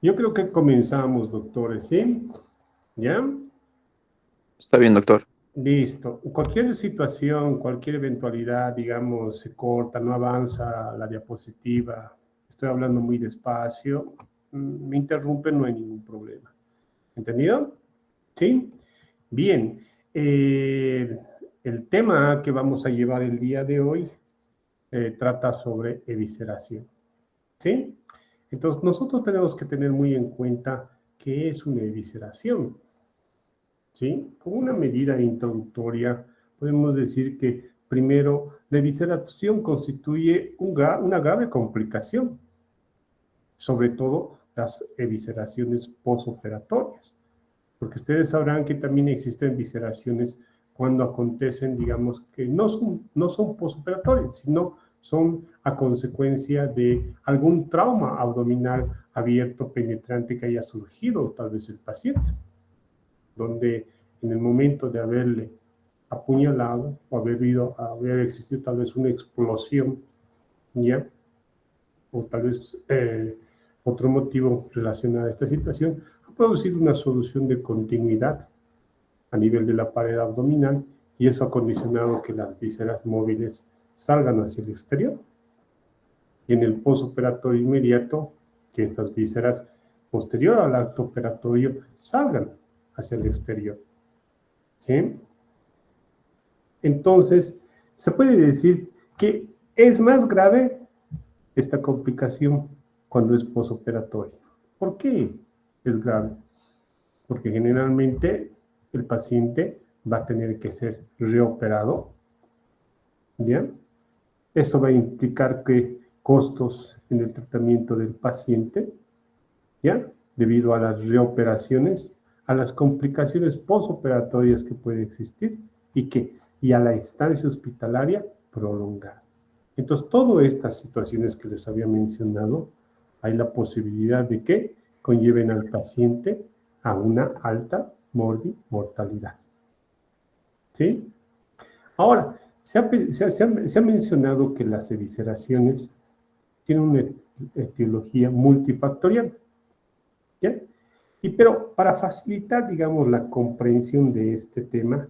Yo creo que comenzamos, doctores, ¿sí? ¿Ya? Está bien, doctor. Listo. Cualquier situación, cualquier eventualidad, digamos, se corta, no avanza la diapositiva, estoy hablando muy despacio, me interrumpen, no hay ningún problema. ¿Entendido? ¿Sí? Bien. El tema que vamos a llevar el día de hoy trata sobre evisceración. ¿Sí? Entonces, nosotros tenemos que tener muy en cuenta qué es una evisceración. ¿Sí? Como una medida introductoria, podemos decir que, primero, la evisceración constituye una grave complicación, sobre todo las evisceraciones posoperatorias, porque ustedes sabrán que también existen evisceraciones cuando acontecen, digamos, que no son posoperatorias, sino son a consecuencia de algún trauma abdominal abierto penetrante que haya surgido tal vez el paciente, donde en el momento de haberle apuñalado o haber existido tal vez una explosión, ¿ya? O tal vez otro motivo relacionado a esta situación, ha producido una solución de continuidad a nivel de la pared abdominal y eso ha condicionado que las vísceras móviles salgan hacia el exterior. Y en el postoperatorio inmediato, que estas vísceras posterior al acto operatorio salgan hacia el exterior. ¿Sí? Entonces, se puede decir que es más grave esta complicación cuando es postoperatorio. ¿Por qué es grave? Porque generalmente el paciente va a tener que ser reoperado, ¿bien? Eso va a implicar que costos en el tratamiento del paciente, ¿ya? Debido a las reoperaciones, a las complicaciones postoperatorias que puede existir y a la estancia hospitalaria prolongada. Entonces, todas estas situaciones que les había mencionado, hay la posibilidad de que conlleven al paciente a una alta mortalidad. ¿Sí? Ahora, se ha mencionado que las evisceraciones tienen una etiología multifactorial. ¿Ya? Pero para facilitar, digamos, la comprensión de este tema,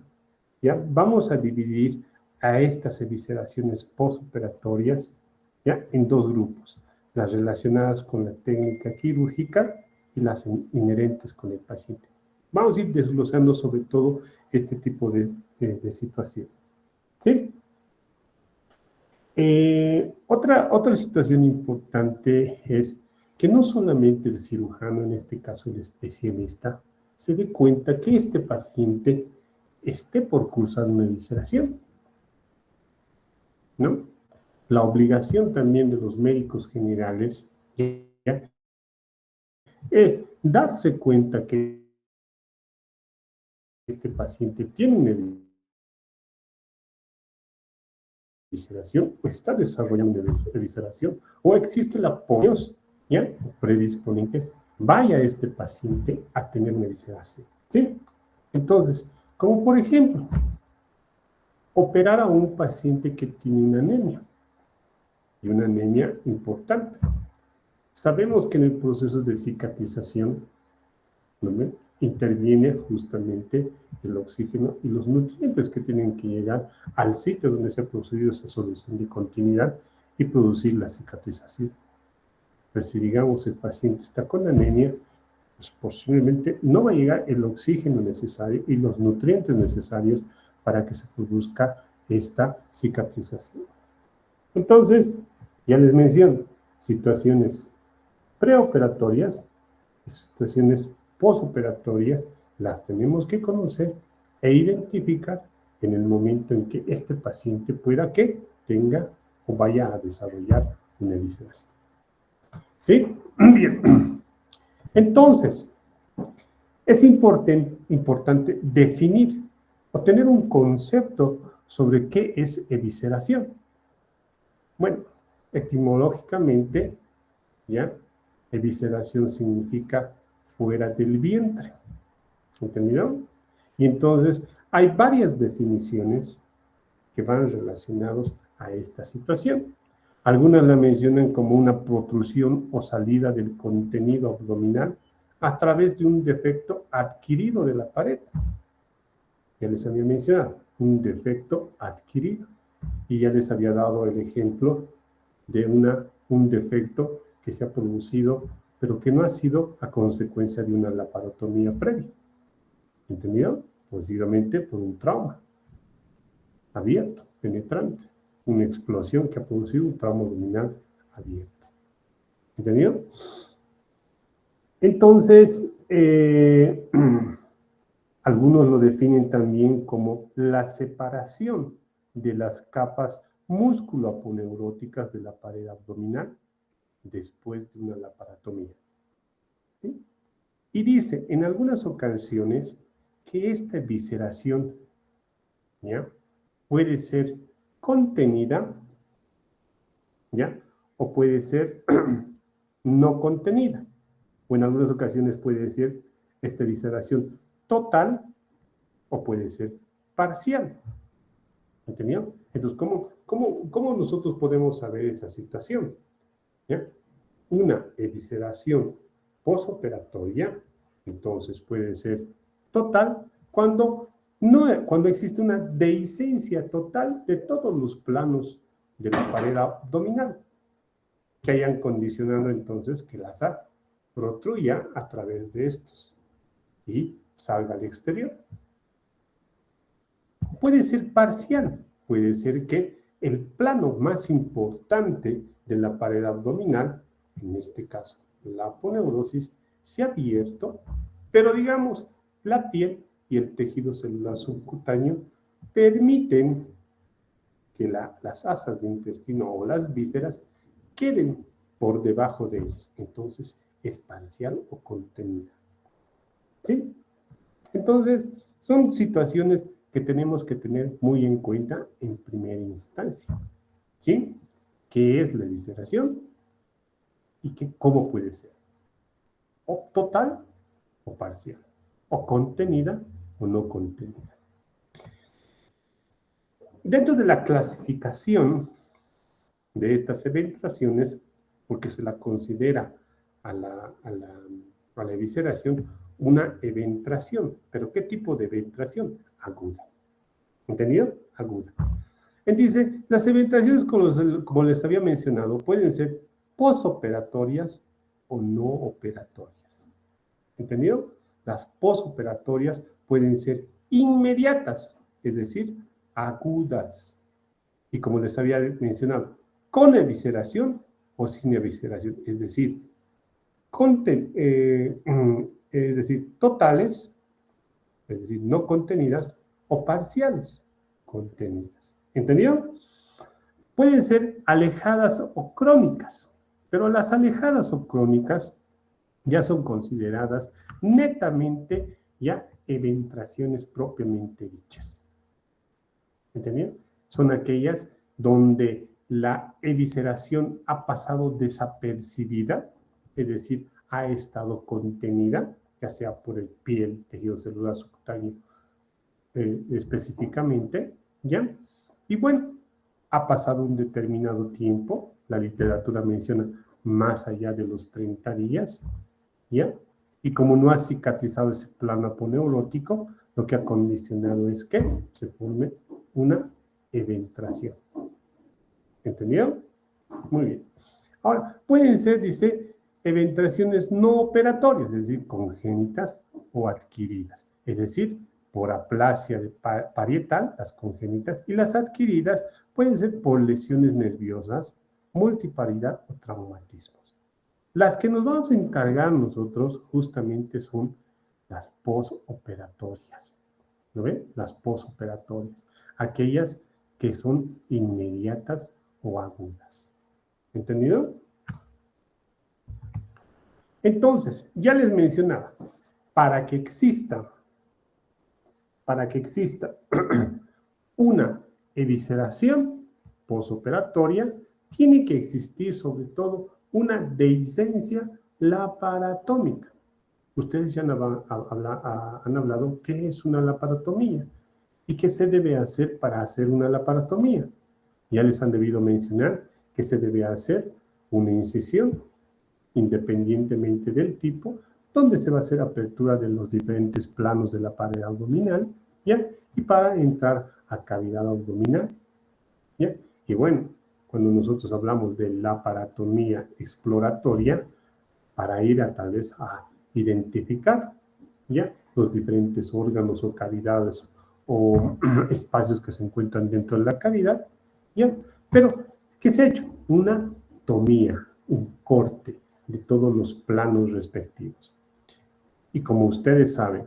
¿ya? Vamos a dividir a estas evisceraciones postoperatorias, ¿ya? En dos grupos, las relacionadas con la técnica quirúrgica y las inherentes con el paciente. Vamos a ir desglosando sobre todo este tipo de situaciones. ¿Sí? Otra situación importante es que no solamente el cirujano, en este caso el especialista, se dé cuenta que este paciente esté por cursar una evisceración, ¿no? La obligación también de los médicos generales, ¿ya?, es darse cuenta que este paciente tiene una evisceración o está desarrollando una evisceración o existe la apoyo, ¿ya?, predisponientes, vaya este paciente a tener una evisceración, ¿sí? Entonces, como por ejemplo, operar a un paciente que tiene una anemia, y una anemia importante. Sabemos que en el proceso de cicatrización, ¿no?, interviene justamente el oxígeno y los nutrientes que tienen que llegar al sitio donde se ha producido esa solución de continuidad y producir la cicatrización. Pero si, digamos, el paciente está con anemia, pues posiblemente no va a llegar el oxígeno necesario y los nutrientes necesarios para que se produzca esta cicatrización. Entonces, ya les menciono, situaciones preoperatorias y situaciones posoperatorias las tenemos que conocer e identificar en el momento en que este paciente pueda que tenga o vaya a desarrollar una evisceración. ¿Sí? Bien. Entonces, es importante definir o tener un concepto sobre qué es evisceración. Bueno, etimológicamente, ¿ya?, evisceración significa fuera del vientre. ¿Entendido? Y entonces hay varias definiciones que van relacionados a esta situación. Algunas la mencionan como una protrusión o salida del contenido abdominal a través de un defecto adquirido de la pared. Ya les había mencionado, un defecto adquirido. Y ya les había dado el ejemplo de un defecto que se ha producido, pero que no ha sido a consecuencia de una laparotomía previa. ¿Entendido? Posiblemente por un trauma abierto, penetrante, una explosión que ha producido un trauma abdominal abierto. ¿Entendido? Entonces, algunos lo definen también como la separación de las capas músculo-aponeuróticas de la pared abdominal después de una laparotomía. ¿Sí? Y dice, en algunas ocasiones, que esta evisceración, ¿ya?, puede ser contenida, ¿ya?, o puede ser no contenida, o en algunas ocasiones puede ser esta evisceración total o puede ser parcial. ¿Entendido? Entonces, ¿cómo nosotros podemos saber esa situación? ¿Ya? Una evisceración posoperatoria, entonces puede ser total cuando existe una dehiscencia total de todos los planos de la pared abdominal que hayan condicionado entonces que la asa protruya a través de estos y salga al exterior. Puede ser parcial, puede ser que el plano más importante de la pared abdominal, en este caso la aponeurosis, se ha abierto, pero digamos, la piel y el tejido celular subcutáneo permiten que las asas de intestino o las vísceras queden por debajo de ellos. Entonces, es parcial o contenida. ¿Sí? Entonces, son situaciones que tenemos que tener muy en cuenta en primera instancia. ¿Sí? ¿Qué es la evisceración? ¿Y cómo puede ser? ¿O total o parcial? ¿O contenida o no contenida? Dentro de la clasificación de estas eventraciones, porque se la considera a la evisceración una eventración. ¿Pero qué tipo de eventración? Aguda. ¿Entendido? Aguda. Entonces, las eventraciones, como les había mencionado, pueden ser posoperatorias o no operatorias. ¿Entendido? Las posoperatorias pueden ser inmediatas, es decir, agudas. Y como les había mencionado, con evisceración o sin evisceración, es decir, totales, es decir, no contenidas, o parciales, contenidas. ¿Entendido? Pueden ser alejadas o crónicas, pero las alejadas o crónicas ya son consideradas netamente ya eventraciones propiamente dichas. ¿Entendido? Son aquellas donde la evisceración ha pasado desapercibida, es decir, ha estado contenida, ya sea por el piel, tejido celular subcutáneo específicamente, ¿ya? Y bueno, ha pasado un determinado tiempo, la literatura menciona más allá de los 30 días, ¿ya? Y como no ha cicatrizado ese plano aponeurótico, lo que ha condicionado es que se forme una eventración. ¿Entendido? Muy bien. Ahora, pueden ser, dice, eventraciones no operatorias, es decir, congénitas o adquiridas. Es decir, por aplasia parietal, las congénitas, y las adquiridas pueden ser por lesiones nerviosas, multiparidad o traumatismos. Las que nos vamos a encargar nosotros justamente son las posoperatorias. ¿Lo ven? Las posoperatorias. Aquellas que son inmediatas o agudas. ¿Entendido? Entonces, ya les mencionaba, para que exista una evisceración posoperatoria, tiene que existir sobre todo una dehiscencia laparatómica. Ustedes ya han hablado qué es una laparotomía y qué se debe hacer para hacer una laparotomía. Ya les han debido mencionar ¿qué se debe hacer? Una incisión, independientemente del tipo, donde se va a hacer apertura de los diferentes planos de la pared abdominal, ¿ya? Y para entrar a cavidad abdominal, ¿ya? Y bueno, cuando nosotros hablamos de laparotomía exploratoria, para ir a tal vez a identificar, ¿ya? Los diferentes órganos o cavidades o espacios que se encuentran dentro de la cavidad, ¿ya? Pero, ¿qué se ha hecho? Una tomía, un corte de todos los planos respectivos. Y como ustedes saben,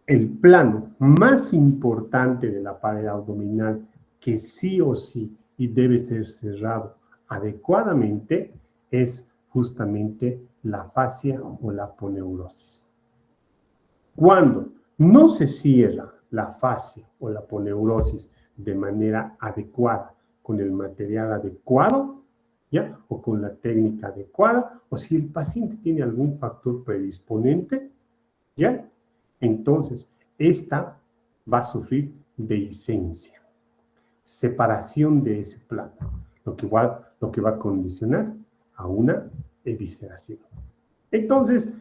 el plano más importante de la pared abdominal que sí o sí y debe ser cerrado adecuadamente es justamente la fascia o la aponeurosis. Cuando no se cierra la fascia o la aponeurosis de manera adecuada, con el material adecuado, ¿ya? O con la técnica adecuada, o si el paciente tiene algún factor predisponente, ¿ya? Entonces, esta va a sufrir dehiscencia, separación de ese plano, lo que va a condicionar a una evisceración. Entonces,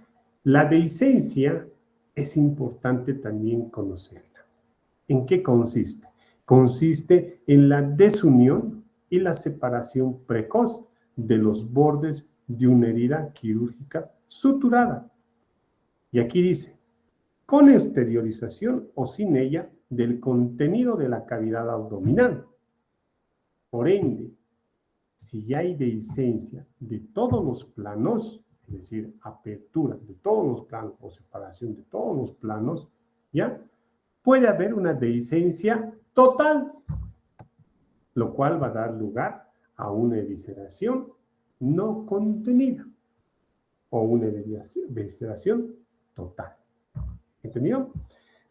la dehiscencia es importante también conocerla. ¿En qué consiste? Consiste en la desunión y la separación precoz de los bordes de una herida quirúrgica suturada. Y aquí dice, con exteriorización o sin ella del contenido de la cavidad abdominal. Por ende, si ya hay dehiscencia de todos los planos, es decir, apertura de todos los planos o separación de todos los planos, ¿ya? Puede haber una dehiscencia total, lo cual va a dar lugar a una evisceración no contenida o una evisceración total. ¿Entendido?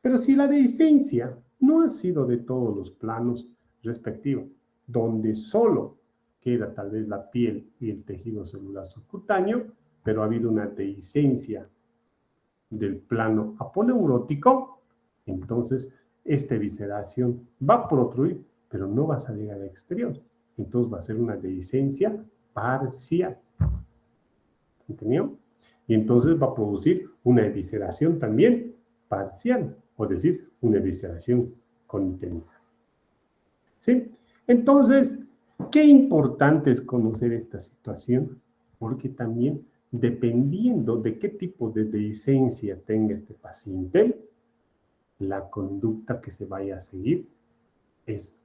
Pero si la dehiscencia no ha sido de todos los planos respectivos, donde solo queda tal vez la piel y el tejido celular subcutáneo, pero ha habido una dehiscencia del plano aponeurótico, entonces esta evisceración va a protruir, pero no va a salir al exterior. Entonces va a ser una dehiscencia parcial. ¿Entendido? Y entonces va a producir una evisceración también parcial, o decir, una evisceración contenida. ¿Sí? Entonces, qué importante es conocer esta situación, porque también, dependiendo de qué tipo de dehiscencia tenga este paciente, la conducta que se vaya a seguir es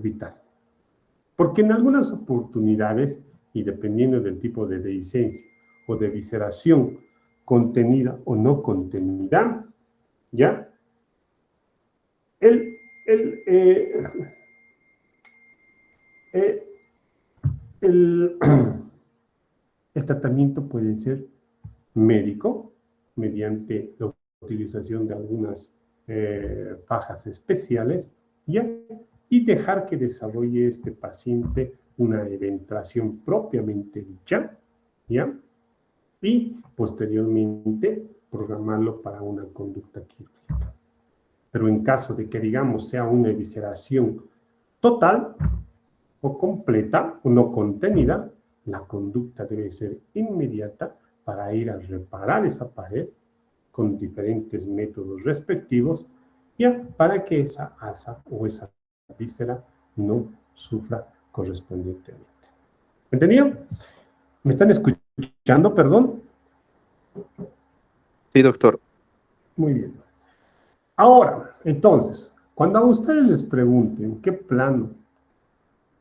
vital. Porque en algunas oportunidades, y dependiendo del tipo de dehiscencia o de evisceración contenida o no contenida, ¿ya? El, el, el tratamiento puede ser médico, mediante la utilización de algunas fajas especiales, ¿ya? Y dejar que desarrolle este paciente una eventración propiamente dicha, ¿ya? Y posteriormente programarlo para una conducta quirúrgica. Pero en caso de que, digamos, sea una evisceración total o completa o no contenida, la conducta debe ser inmediata para ir a reparar esa pared con diferentes métodos respectivos, ya para que esa asa o esa víscera no sufra correspondientemente. ¿Entendido? ¿Me están escuchando, perdón? Sí, doctor. Muy bien. Ahora, entonces, cuando a ustedes les pregunten qué plano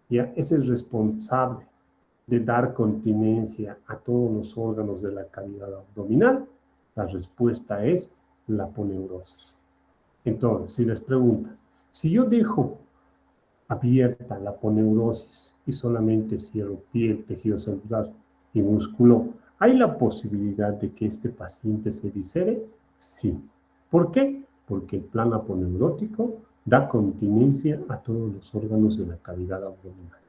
ya es el responsable de dar continencia a todos los órganos de la cavidad abdominal, la respuesta es la aponeurosis. Entonces, si les preguntan, si yo dejo abierta la aponeurosis y solamente cierro piel, tejido celular y músculo, ¿hay la posibilidad de que este paciente se eviscere? Sí. ¿Por qué? Porque el plano aponeurótico da continencia a todos los órganos de la cavidad abdominal.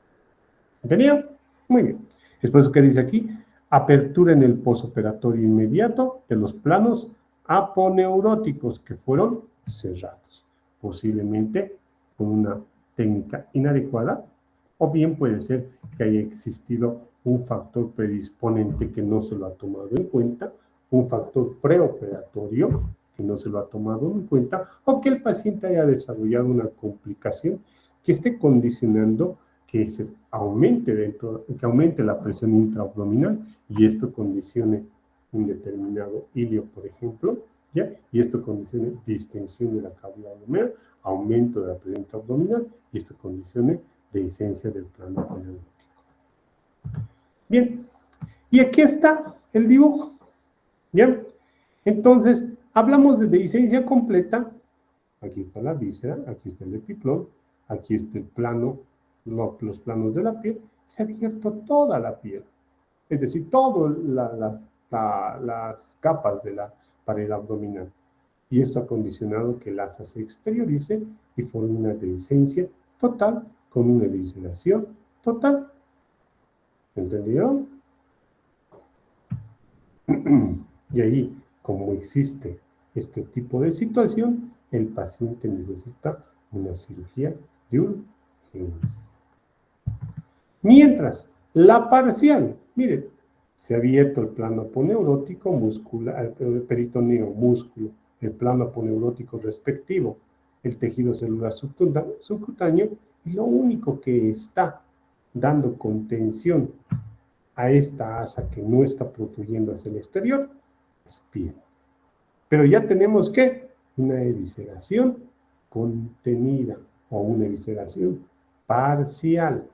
¿Entendido? Muy bien. Es por eso que dice aquí, apertura en el posoperatorio inmediato de los planos aponeuróticos que fueron cerrados, posiblemente con una técnica inadecuada o bien puede ser que haya existido un factor predisponente que no se lo ha tomado en cuenta, un factor preoperatorio que no se lo ha tomado en cuenta, o que el paciente haya desarrollado una complicación que esté condicionando que se que aumente la presión intraabdominal y esto condicione un determinado ilio, por ejemplo, ¿ya? Y esto condicione distensión de la cavidad abdominal, aumento de la presión intraabdominal y esto condicione dehiscencia del plano paleolítico. Bien, y aquí está el dibujo. Bien, entonces hablamos de dehiscencia completa. Aquí está la víscera, aquí está el epiplón, aquí está el plano, los planos de la piel. Se ha abierto toda la piel, es decir, todas las capas de la pared abdominal. Y esto ha condicionado que el asa se exteriorice y forme una dehiscencia total con una evisceración total. ¿Entendido? Y ahí, como existe este tipo de situación, el paciente necesita una cirugía de urgencia. Mientras, la parcial, miren, se ha abierto el plano aponeurótico muscular, peritoneo, músculo, el plano aponeurótico respectivo, el tejido celular subcutáneo, y lo único que está dando contención a esta asa que no está protrudiendo hacia el exterior es piel. Pero ya tenemos que una evisceración contenida o una evisceración parcial.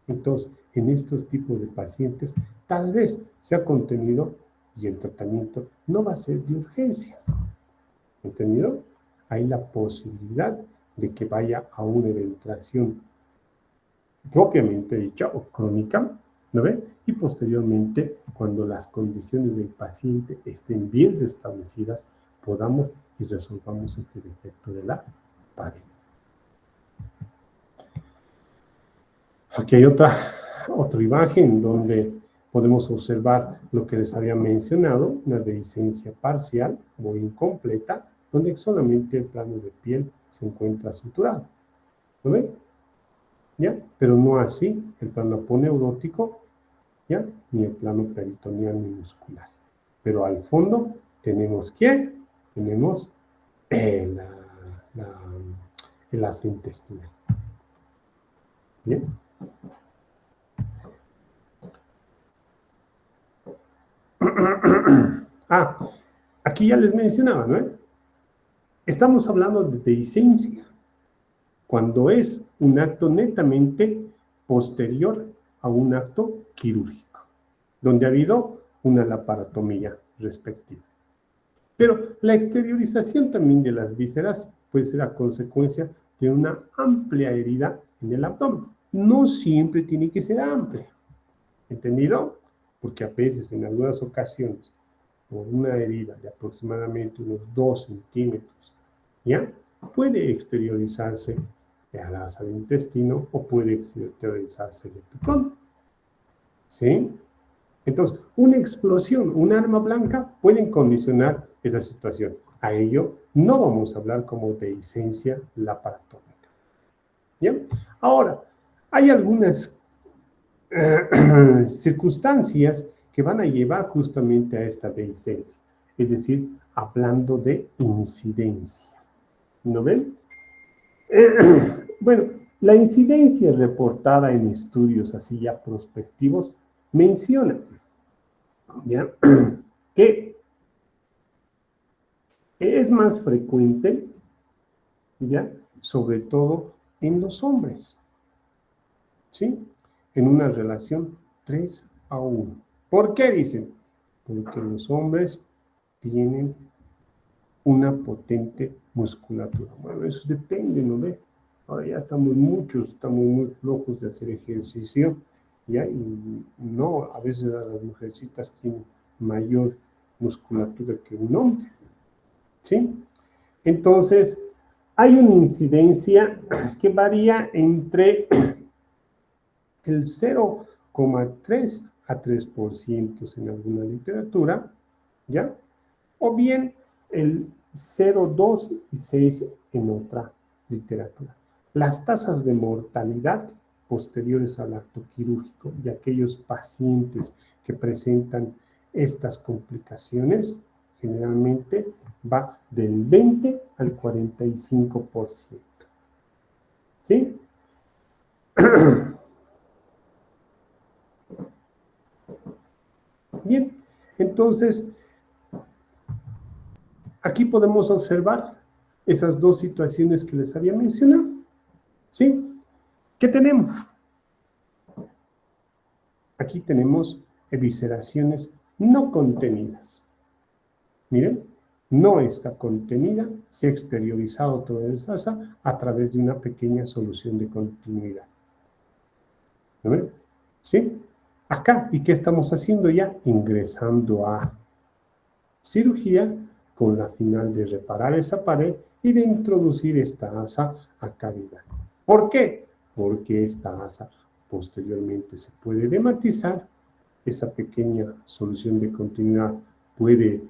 Entonces, en estos tipos de pacientes, tal vez sea contenido y el tratamiento no va a ser de urgencia. ¿Entendido? Hay la posibilidad de que vaya a una eventuación propiamente dicha o crónica, ¿no ve? Y posteriormente, cuando las condiciones del paciente estén bien restablecidas, podamos y resolvamos este defecto de la pared. Aquí hay otra imagen donde podemos observar lo que les había mencionado, una dehiscencia parcial o incompleta, donde solamente el plano de piel se encuentra suturado. ¿Lo ven? ¿Ya? Pero no así el plano aponeurótico, ¿ya? Ni el plano peritoneal ni muscular. Pero al fondo tenemos ¿qué? Tenemos el asa intestinal. ¿Bien? Aquí ya les mencionaba, ¿no? Estamos hablando de dehiscencia cuando es un acto netamente posterior a un acto quirúrgico, donde ha habido una laparotomía respectiva. Pero la exteriorización también de las vísceras puede ser a consecuencia de una amplia herida en el abdomen. No siempre tiene que ser amplia, ¿entendido? Porque a veces, en algunas ocasiones, por una herida de aproximadamente unos 2 centímetros, ¿ya? Puede exteriorizarse al asa del intestino o puede exteriorizarse el epiplón, ¿sí? Entonces, una explosión, un arma blanca pueden condicionar esa situación. A ello no vamos a hablar como dehiscencia laparotómica. ¿Bien? Ahora, hay algunas circunstancias que van a llevar justamente a esta dehiscencia, es decir, hablando de incidencia. ¿No ven? Bueno, la incidencia reportada en estudios así ya prospectivos menciona, ¿ya? Que es más frecuente, ¿ya? Sobre todo en los hombres, ¿sí? En una relación 3:1. ¿Por qué dicen? Porque los hombres tienen una potente musculatura. Bueno, eso depende, ¿no ve? Ahora ya estamos muy flojos de hacer ejercicio, ¿ya? Y no, a veces las mujercitas tienen mayor musculatura que un hombre, ¿sí? Entonces, hay una incidencia que varía entre el 0,3 a 3% en alguna literatura, ¿ya? O bien el 0,2 y 6 en otra literatura. Las tasas de mortalidad posteriores al acto quirúrgico y aquellos pacientes que presentan estas complicaciones, generalmente va del 20 al 45%. ¿Sí? Bien, entonces, aquí podemos observar esas dos situaciones que les había mencionado. ¿Sí? ¿Qué tenemos? Aquí tenemos evisceraciones no contenidas. Miren, no está contenida, se ha exteriorizado toda esa asa a través de una pequeña solución de continuidad. ¿Lo ven? ¿Sí? Acá, ¿y qué estamos haciendo ya? Ingresando a cirugía con la final de reparar esa pared y de introducir esta asa a cavidad. ¿Por qué? Porque esta asa posteriormente se puede dematizar, esa pequeña solución de continuidad puede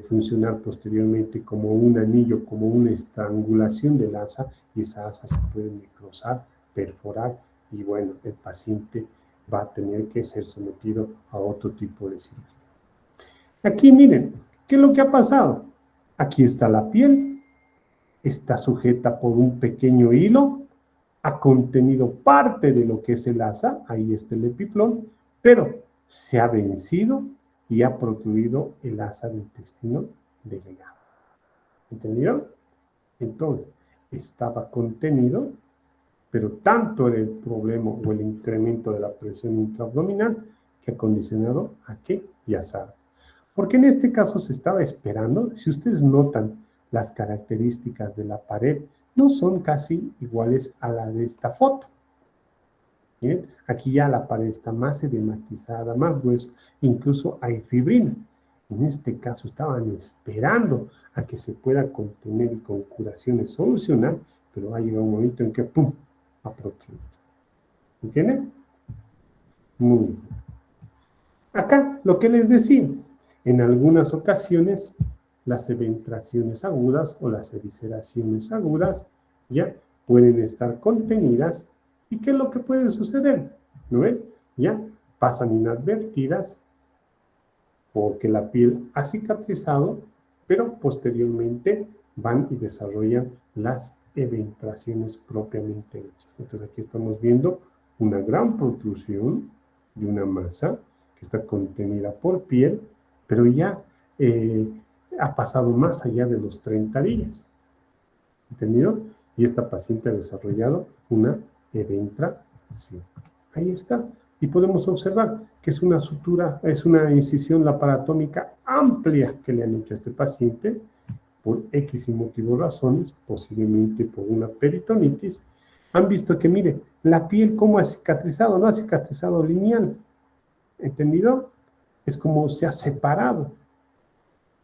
funcionar posteriormente como un anillo, como una estrangulación del asa, y esa asa se puede necrosar, perforar, y bueno, el paciente va a tener que ser sometido a otro tipo de cirugía. Aquí miren, ¿qué es lo que ha pasado? Aquí está la piel, está sujeta por un pequeño hilo, ha contenido parte de lo que es el asa, ahí está el epiplón, pero se ha vencido y ha protruido el asa de intestino delgado. ¿Entendieron? Entonces, estaba contenido, pero tanto era el problema o el incremento de la presión intraabdominal que ha condicionado a que ya saben. Porque en este caso se estaba esperando, si ustedes notan las características de la pared, no son casi iguales a la de esta foto. ¿Bien? Aquí ya la pared está más edematizada, más gruesa, incluso hay fibrina. En este caso estaban esperando a que se pueda contener y con curaciones solucionar, pero ha llegado un momento en que ¡pum!, ha protruido. ¿Entienden? Muy bien. Acá lo que les decía, en algunas ocasiones las eventraciones agudas o las evisceraciones agudas ya pueden estar contenidas. ¿Y qué es lo que puede suceder? ¿No ven? Ya pasan inadvertidas porque la piel ha cicatrizado, pero posteriormente van y desarrollan las eventraciones propiamente hechas. Entonces aquí estamos viendo una gran protrusión de una masa que está contenida por piel, pero ya ha pasado más allá de los 30 días. ¿Entendido? Y esta paciente ha desarrollado una eventración. Ahí está. Y podemos observar que es una sutura, es una incisión laparotómica amplia que le han hecho a este paciente por X y motivos razones, posiblemente por una peritonitis. Han visto que, mire, la piel cómo ha cicatrizado, no ha cicatrizado lineal. ¿Entendido? Es como se ha separado.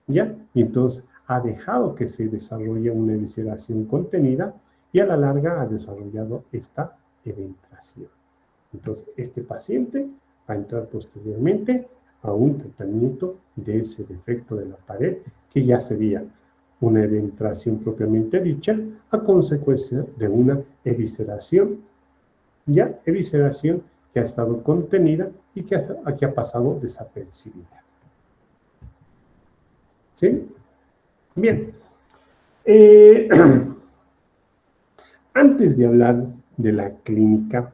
¿Ya? Y entonces ha dejado que se desarrolle una evisceración contenida y a la larga ha desarrollado esta eventración. Entonces, este paciente va a entrar posteriormente a un tratamiento de ese defecto de la pared, que ya sería una eventración propiamente dicha, a consecuencia de una evisceración, ya evisceración que ha estado contenida y que ha pasado desapercibida. ¿Sí? Bien. Antes de hablar de la clínica,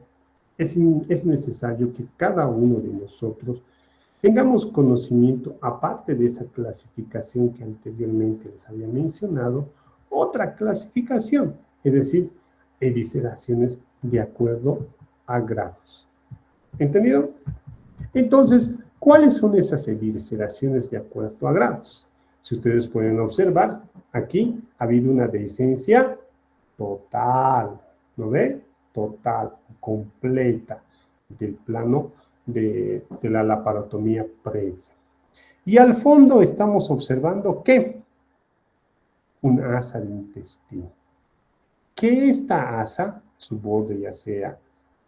es necesario que cada uno de nosotros tengamos conocimiento, aparte de esa clasificación que anteriormente les había mencionado, otra clasificación, es decir, evisceraciones de acuerdo a grados. ¿Entendido? Entonces, ¿cuáles son esas evisceraciones de acuerdo a grados? Si ustedes pueden observar, aquí ha habido una dehiscencia total, ¿no ve? Total, completa del plano de la laparotomía previa. Y al fondo estamos observando ¿qué? Una asa de intestino. Que esta asa, su borde ya sea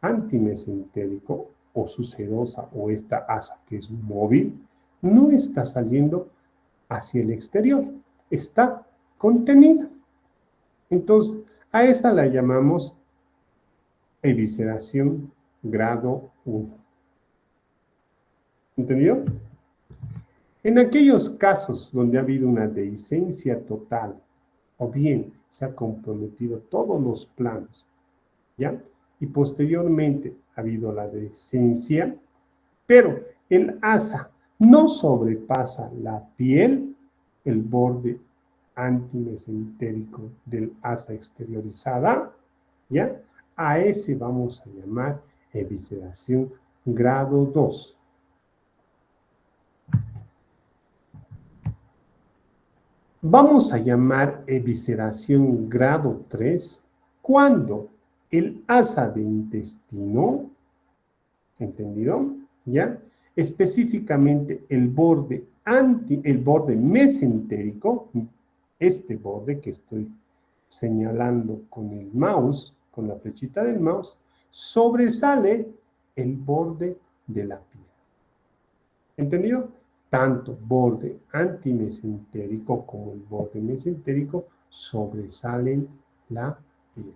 antimesentérico o su sedosa o esta asa que es móvil, no está saliendo hacia el exterior, está contenida. Entonces, a esa la llamamos evisceración grado 1. ¿Entendido? En aquellos casos donde ha habido una dehiscencia total, o bien se ha comprometido todos los planos, ¿ya? Y posteriormente ha habido la dehiscencia, pero el asa no sobrepasa la piel, el borde antimesentérico del asa exteriorizada, ¿ya? A ese vamos a llamar evisceración grado 2. Vamos a llamar evisceración grado 3 cuando el asa de intestino, ¿entendido? ¿Ya? Específicamente el borde mesentérico, este borde que estoy señalando con el mouse, con la flechita del mouse, sobresale el borde de la piel. ¿Entendido? Tanto borde antimesentérico como el borde mesentérico sobresalen la piel.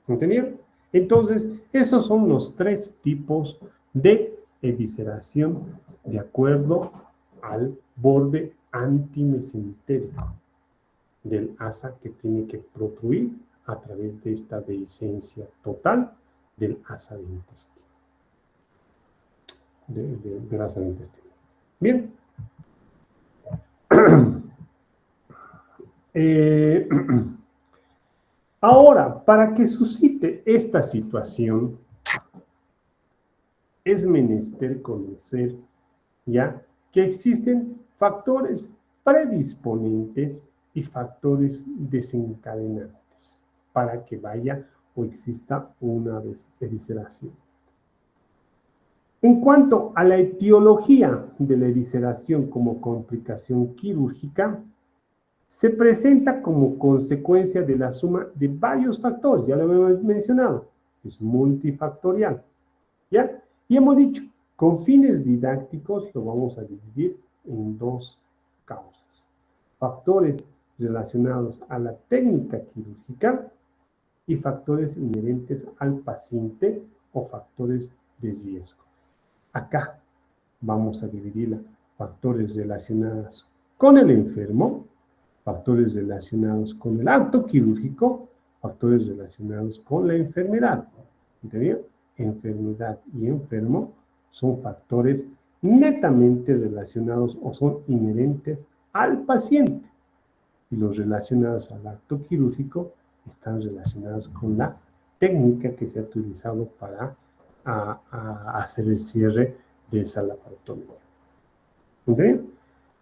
¿Entendido? Entonces, esos son los 3 tipos de evisceración de acuerdo al borde antimesentérico del asa que tiene que protruir a través de esta dehiscencia total del asa de intestino. Del asa de intestino. Bien. Ahora, para que suscite esta situación, es menester conocer ya que existen factores predisponentes y factores desencadenantes para que vaya o exista una evisceración. En cuanto a la etiología de la evisceración como complicación quirúrgica, se presenta como consecuencia de la suma de varios factores, ya lo hemos mencionado, es multifactorial, ¿ya? Y hemos dicho, con fines didácticos lo vamos a dividir en 2 causas. Factores relacionados a la técnica quirúrgica y factores inherentes al paciente o factores de riesgo. Acá vamos a dividirla, factores relacionados con el enfermo, factores relacionados con el acto quirúrgico, factores relacionados con la enfermedad. ¿Entendido? Enfermedad y enfermo son factores netamente relacionados o son inherentes al paciente. Y los relacionados al acto quirúrgico están relacionados con la técnica que se ha utilizado para hacer el cierre de esa laparotomía. ¿Entendido?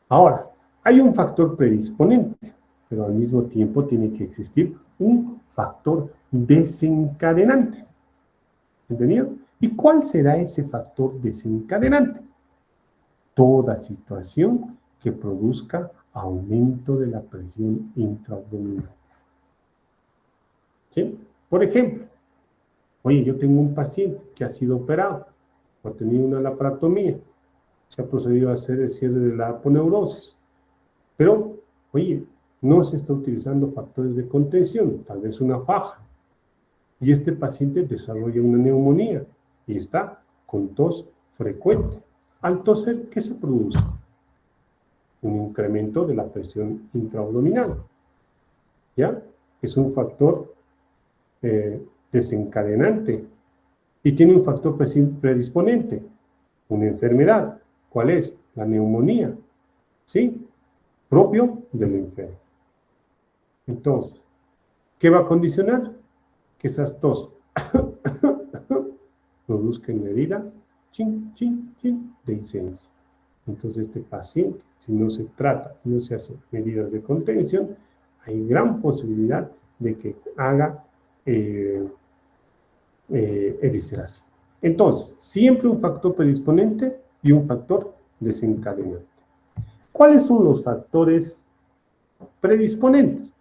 Ahora, hay un factor predisponente, pero al mismo tiempo tiene que existir un factor desencadenante. ¿Entendido? ¿Y cuál será ese factor desencadenante? Toda situación que produzca aumento de la presión intraabdominal. ¿Sí? Por ejemplo, oye, yo tengo un paciente que ha sido operado, ha tenido una laparotomía, se ha procedido a hacer el cierre de la aponeurosis, pero, oye, no se está utilizando factores de contención, tal vez una faja, y este paciente desarrolla una neumonía y está con tos frecuente. Al toser, ¿qué se produce? Un incremento de la presión intraabdominal, ¿ya? Es un factor desencadenante y tiene un factor predisponente, una enfermedad. ¿Cuál es? La neumonía, ¿sí? Propio del enfermo. Entonces, ¿qué va a condicionar? Que esas tos produzcan una herida, chin, chin, chin, de dehiscencia. Entonces, este paciente, si no se trata, no se hacen medidas de contención, hay gran posibilidad de que haga evisceración. Entonces, siempre un factor predisponente y un factor desencadenante. ¿Cuáles son los factores predisponentes?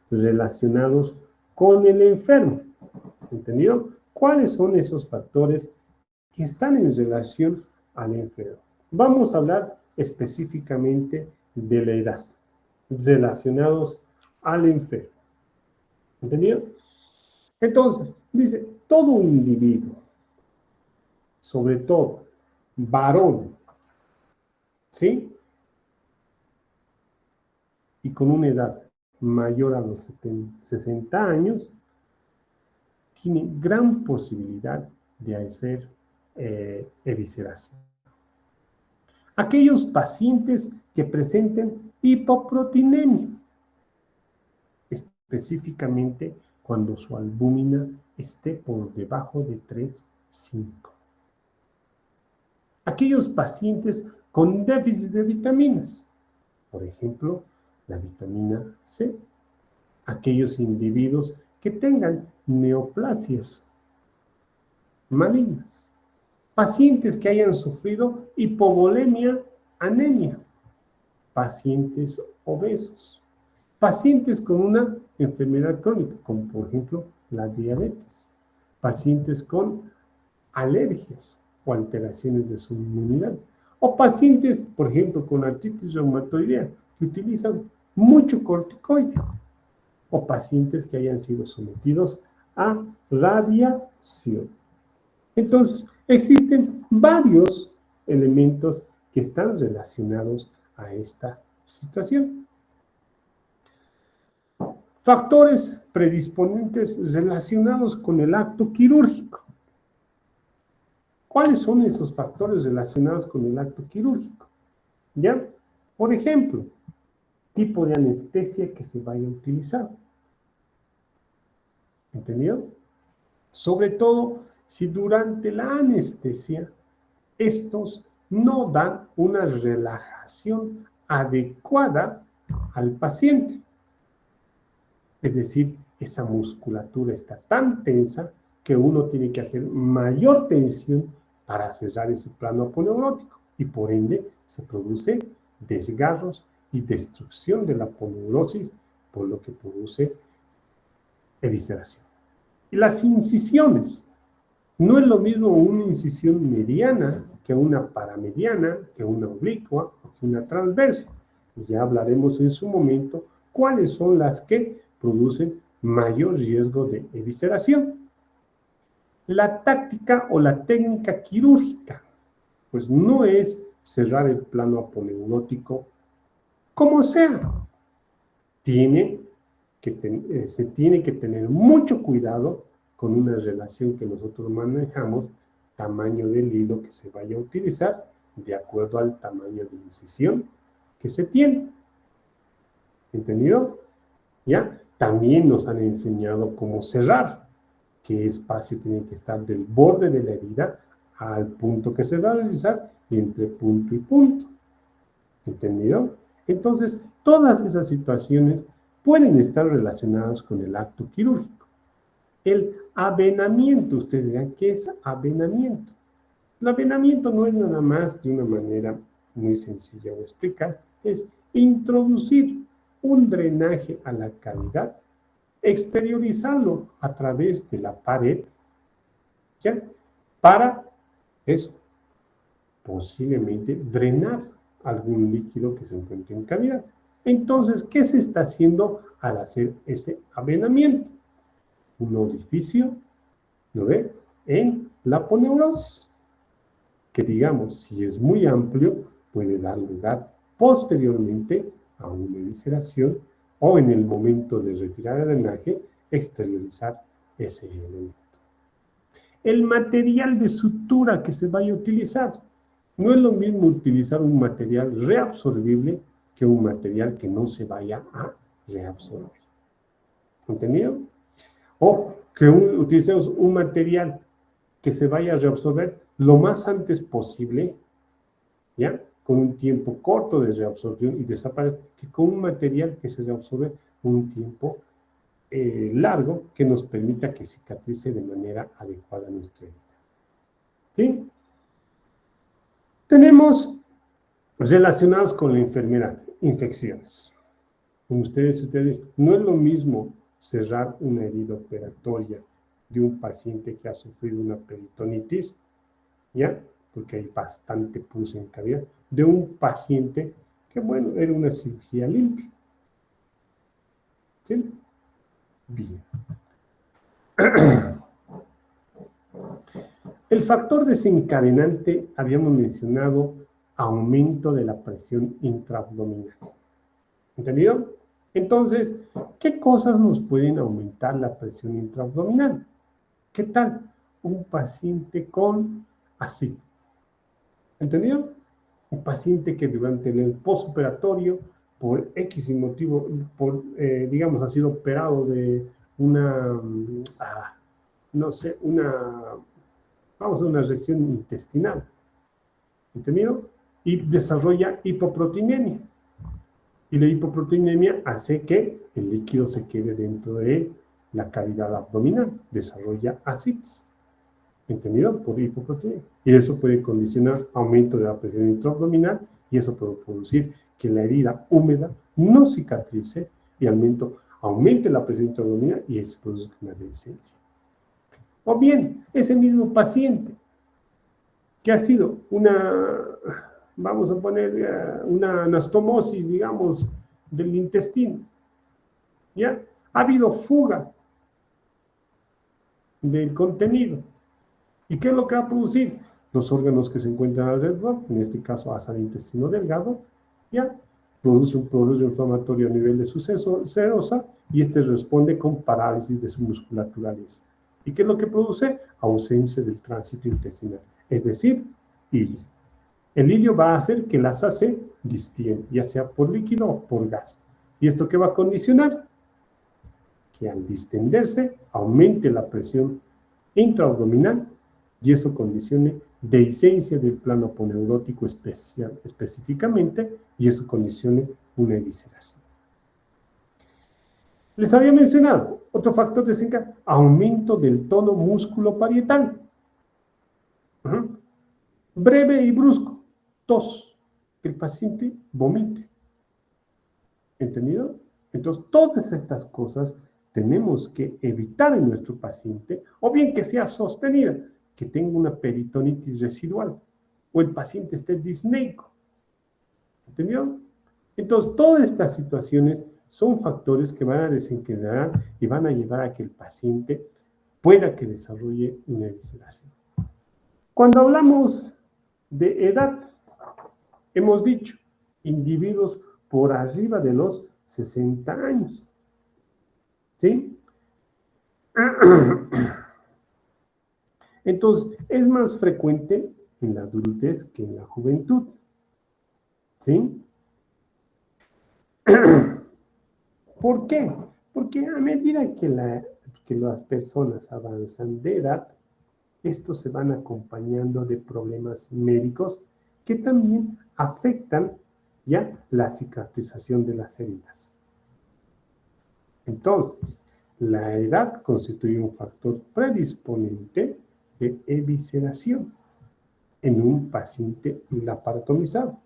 Relacionados con el enfermo. ¿Entendido? ¿Cuáles son esos factores que están en relación al enfermo? Vamos a hablar específicamente de la edad, relacionados al enfermo. ¿Entendido? Entonces, dice, todo individuo, sobre todo varón, ¿sí? Y con una edad mayor a los 60 años, tiene gran posibilidad de hacer evisceración. Aquellos pacientes que presenten hipoproteinemia, específicamente cuando su albúmina esté por debajo de 3,5. Aquellos pacientes con déficit de vitaminas, por ejemplo, la vitamina C. Aquellos individuos que tengan neoplasias malignas. Pacientes que hayan sufrido hipovolemia, anemia. Pacientes obesos. Pacientes con una enfermedad crónica, como por ejemplo la diabetes. Pacientes con alergias o alteraciones de su inmunidad. O pacientes, por ejemplo, con artritis reumatoidea, que utilizan mucho corticoide. O pacientes que hayan sido sometidos a radiación. Entonces, existen varios elementos que están relacionados a esta situación. Factores predisponentes relacionados con el acto quirúrgico. ¿Cuáles son esos factores relacionados con el acto quirúrgico? ¿Ya? Por ejemplo, tipo de anestesia que se vaya a utilizar. ¿Entendido? Sobre todo si durante la anestesia estos no dan una relajación adecuada al paciente. Es decir, esa musculatura está tan tensa que uno tiene que hacer mayor tensión para cerrar ese plano aponeurótico y por ende se produce desgarros y destrucción de la aponeurosis, por lo que produce evisceración. Y las incisiones. No es lo mismo una incisión mediana que una paramediana, que una oblicua o que una transversa. Ya hablaremos en su momento cuáles son las que producen mayor riesgo de evisceración. La táctica o la técnica quirúrgica, pues no es cerrar el plano aponeurótico como sea. Se tiene que tener mucho cuidado con una relación que nosotros manejamos, tamaño del hilo que se vaya a utilizar, de acuerdo al tamaño de incisión que se tiene. ¿Entendido? ¿Ya? También nos han enseñado cómo cerrar, qué espacio tiene que estar del borde de la herida al punto que se va a realizar y entre punto y punto. ¿Entendido? Entonces, todas esas situaciones pueden estar relacionadas con el acto quirúrgico. El avenamiento, ustedes dirán, ¿qué es avenamiento? El avenamiento no es nada más de una manera muy sencilla de explicar, es introducir un drenaje a la cavidad, exteriorizarlo a través de la pared, ¿ya? Para eso, posiblemente drenar algún líquido que se encuentre en cavidad. Entonces, ¿qué se está haciendo al hacer ese avenamiento? Un orificio, ¿lo ve? En la aponeurosis, que digamos, si es muy amplio, puede dar lugar posteriormente a una evisceración o en el momento de retirar el drenaje, exteriorizar ese elemento. El material de sutura que se vaya a utilizar. No es lo mismo utilizar un material reabsorbible que un material que no se vaya a reabsorber. ¿Entendido? O que utilicemos un material que se vaya a reabsorber lo más antes posible, ¿ya? Con un tiempo corto de reabsorción y desaparece, que con un material que se reabsorbe un tiempo largo que nos permita que cicatrice de manera adecuada nuestra herida. ¿Sí? Tenemos relacionados con la enfermedad, infecciones. Como ustedes, no es lo mismo cerrar una herida operatoria de un paciente que ha sufrido una peritonitis, ¿ya? Porque hay bastante pus en cavidad, de un paciente que, bueno, era una cirugía limpia. ¿Sí? Bien. El factor desencadenante, habíamos mencionado, aumento de la presión intraabdominal. ¿Entendido? Entonces, ¿qué cosas nos pueden aumentar la presión intraabdominal? ¿Qué tal un paciente con ascitis? ¿Entendido? Un paciente que durante el postoperatorio, por X motivo, digamos, ha sido operado de una, no sé, una reacción intestinal, ¿entendido? Y desarrolla hipoproteinemia. Y la hipoproteinemia hace que el líquido se quede dentro de la cavidad abdominal, desarrolla ascitis, ¿entendido? Por hipoproteinemia. Y eso puede condicionar aumento de la presión intraabdominal y eso puede producir que la herida húmeda no cicatrice y aumente la presión intraabdominal y eso produce una dehiscencia. O bien, ese mismo paciente que ha sido vamos a poner una anastomosis, digamos, del intestino, ¿ya? Ha habido fuga del contenido. ¿Y qué es lo que va a producir? Los órganos que se encuentran alrededor, en este caso hasta el intestino delgado, ¿ya? Produce un proceso inflamatorio a nivel de suceso serosa y este responde con parálisis de su musculatura lisa. ¿Y qué es lo que produce? Ausencia del tránsito intestinal, es decir, hilio. El hilio va a hacer que las se distien, ya sea por líquido o por gas. ¿Y esto qué va a condicionar? Que al distenderse aumente la presión intraabdominal y eso condicione dehiscencia del plano aponeurótico específicamente y eso condicione una evisceración. Les había mencionado otro factor desencadenante, aumento del tono músculo-parietal. Breve y brusco, tos, que el paciente vomite. ¿Entendido? Entonces, todas estas cosas tenemos que evitar en nuestro paciente, o bien que sea sostenida, que tenga una peritonitis residual, o el paciente esté disneico. ¿Entendido? Entonces, todas estas situaciones son factores que van a desencadenar y van a llevar a que el paciente pueda que desarrolle una evisceración. Cuando hablamos de edad, hemos dicho, individuos por arriba de los 60 años. ¿Sí? Entonces, es más frecuente en la adultez que en la juventud. ¿Sí? ¿Por qué? Porque a medida que las personas avanzan de edad, estos se van acompañando de problemas médicos que también afectan ya la cicatrización de las heridas. Entonces, la edad constituye un factor predisponente de evisceración en un paciente laparotomizado.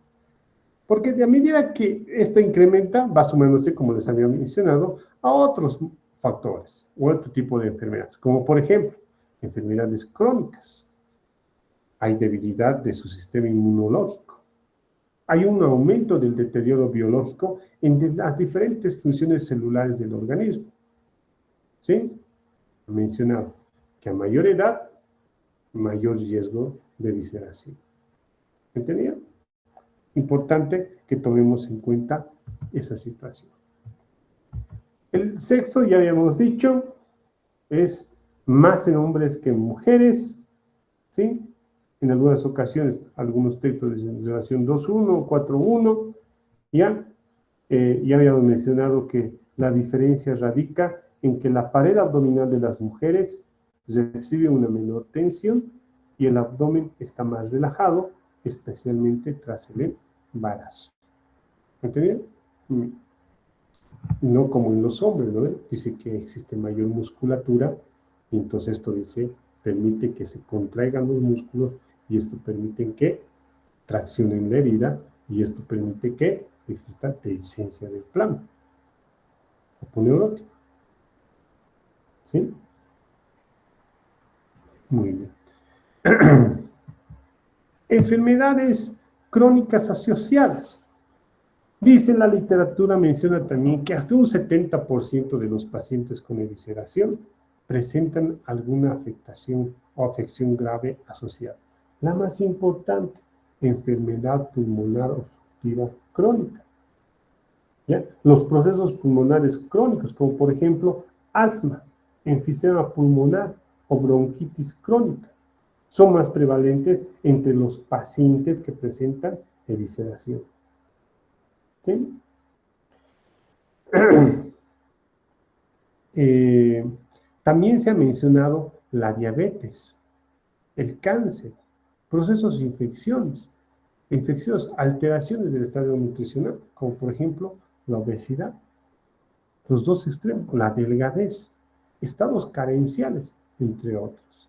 Porque a medida que esta incrementa, va sumándose, como les había mencionado, a otros factores u otro tipo de enfermedades, como por ejemplo, enfermedades crónicas. Hay debilidad de su sistema inmunológico. Hay un aumento del deterioro biológico en las diferentes funciones celulares del organismo. ¿Sí? He mencionado que a mayor edad, mayor riesgo de evisceración. ¿Entendido? Importante que tomemos en cuenta esa situación. El sexo, ya habíamos dicho, es más en hombres que en mujeres, ¿sí? En algunas ocasiones, algunos textos de relación 2-1 o 4-1, ¿ya? Ya habíamos mencionado que la diferencia radica en que la pared abdominal de las mujeres recibe una menor tensión y el abdomen está más relajado, especialmente tras el embarazo. ¿Entendido? No como en los hombres, ¿no? Dice que existe mayor musculatura y entonces esto permite que se contraigan los músculos y esto permite que traccionen la herida y esto permite que exista dehiscencia del plano aponeurótico. ¿Sí? Muy bien. Enfermedades crónicas asociadas. Dice la literatura, menciona también que hasta un 70% de los pacientes con evisceración presentan alguna afectación o afección grave asociada. La más importante, enfermedad pulmonar obstructiva crónica. ¿Ya? Los procesos pulmonares crónicos, como por ejemplo asma, enfisema pulmonar o bronquitis crónica, son más prevalentes entre los pacientes que presentan evisceración. ¿Sí? También se ha mencionado la diabetes, el cáncer, procesos infecciosas, alteraciones del estado nutricional, como por ejemplo la obesidad, los dos extremos, la delgadez, estados carenciales, entre otros.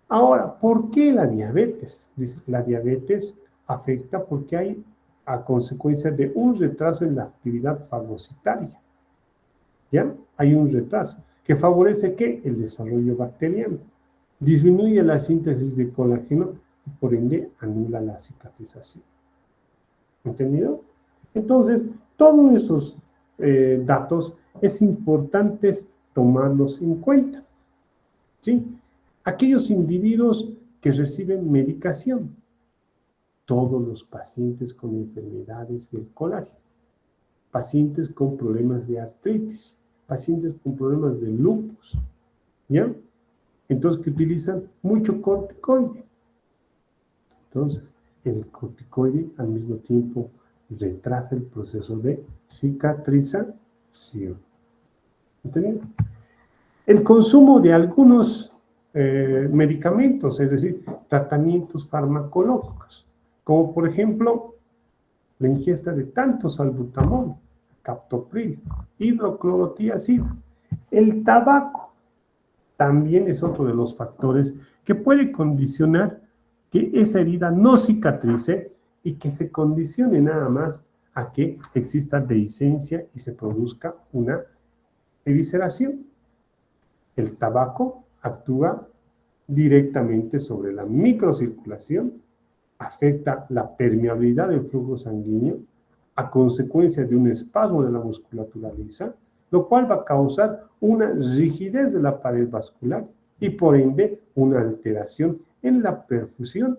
Ahora, ¿por qué la diabetes? Dice, la diabetes afecta porque hay a consecuencia de un retraso en la actividad fagocitaria. ¿Ya? Hay un retraso que favorece ¿qué? El desarrollo bacteriano. Disminuye la síntesis de colágeno y por ende anula la cicatrización. ¿Entendido? Entonces, todos esos datos es importante tomarlos en cuenta. ¿Sí? Aquellos individuos que reciben medicación, todos los pacientes con enfermedades del colágeno, pacientes con problemas de artritis, pacientes con problemas de lupus, ¿ya? Entonces, que utilizan mucho corticoide. Entonces, el corticoide al mismo tiempo retrasa el proceso de cicatrización. ¿Entendido? El consumo de algunos medicamentos, es decir, tratamientos farmacológicos, como por ejemplo la ingesta de tanto salbutamol, captopril, hidroclorotiazida. El tabaco también es otro de los factores que puede condicionar que esa herida no cicatrice y que se condicione nada más a que exista dehiscencia y se produzca una evisceración. El tabaco actúa directamente sobre la microcirculación, afecta la permeabilidad del flujo sanguíneo a consecuencia de un espasmo de la musculatura lisa, lo cual va a causar una rigidez de la pared vascular y por ende una alteración en la perfusión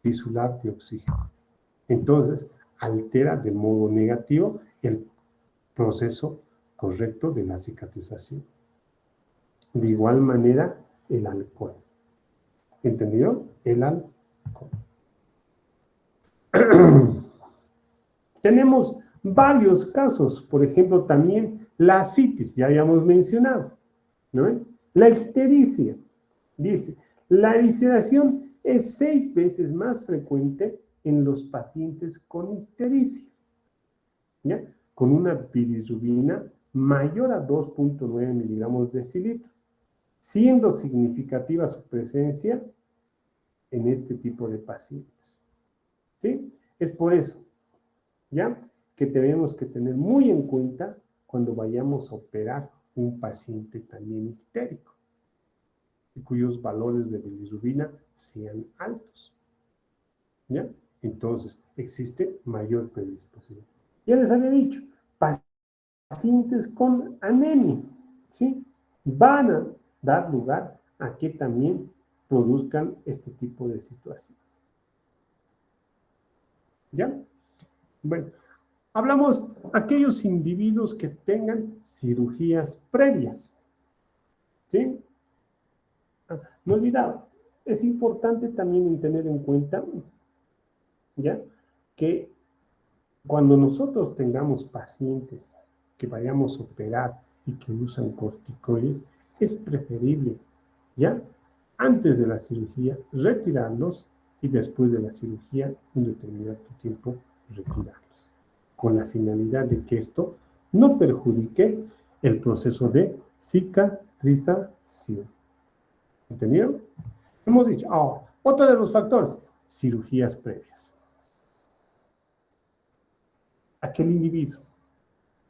tisular de oxígeno. Entonces, altera de modo negativo el proceso correcto de la cicatrización. De igual manera, el alcohol. ¿Entendido? El alcohol. Tenemos varios casos, por ejemplo, también la ascitis, ya habíamos mencionado, ¿no? La ictericia, dice, la evisceración es 6 veces más frecuente en los pacientes con ictericia, ¿ya? Con una bilirrubina mayor a 2.9 miligramos de decilitro, siendo significativa su presencia en este tipo de pacientes. ¿Sí? Es por eso, ¿ya? Que tenemos que tener muy en cuenta cuando vayamos a operar un paciente también ictérico y cuyos valores de bilirrubina sean altos, ¿ya? Entonces, existe mayor predisposición. Ya les había dicho, pacientes con anemia, ¿sí? Van a dar lugar a que también produzcan este tipo de situación. ¿Ya? Bueno, hablamos de aquellos individuos que tengan cirugías previas, ¿sí? No olvidar, es importante también tener en cuenta, ¿ya? Que cuando nosotros tengamos pacientes que vayamos a operar y que usan corticoides, es preferible, ¿ya? Antes de la cirugía, retirarlos y después de la cirugía, un determinado tiempo, retirarlos, con la finalidad de que esto no perjudique el proceso de cicatrización. ¿Entendieron? Hemos dicho, ahora, otro de los factores, cirugías previas. Aquel individuo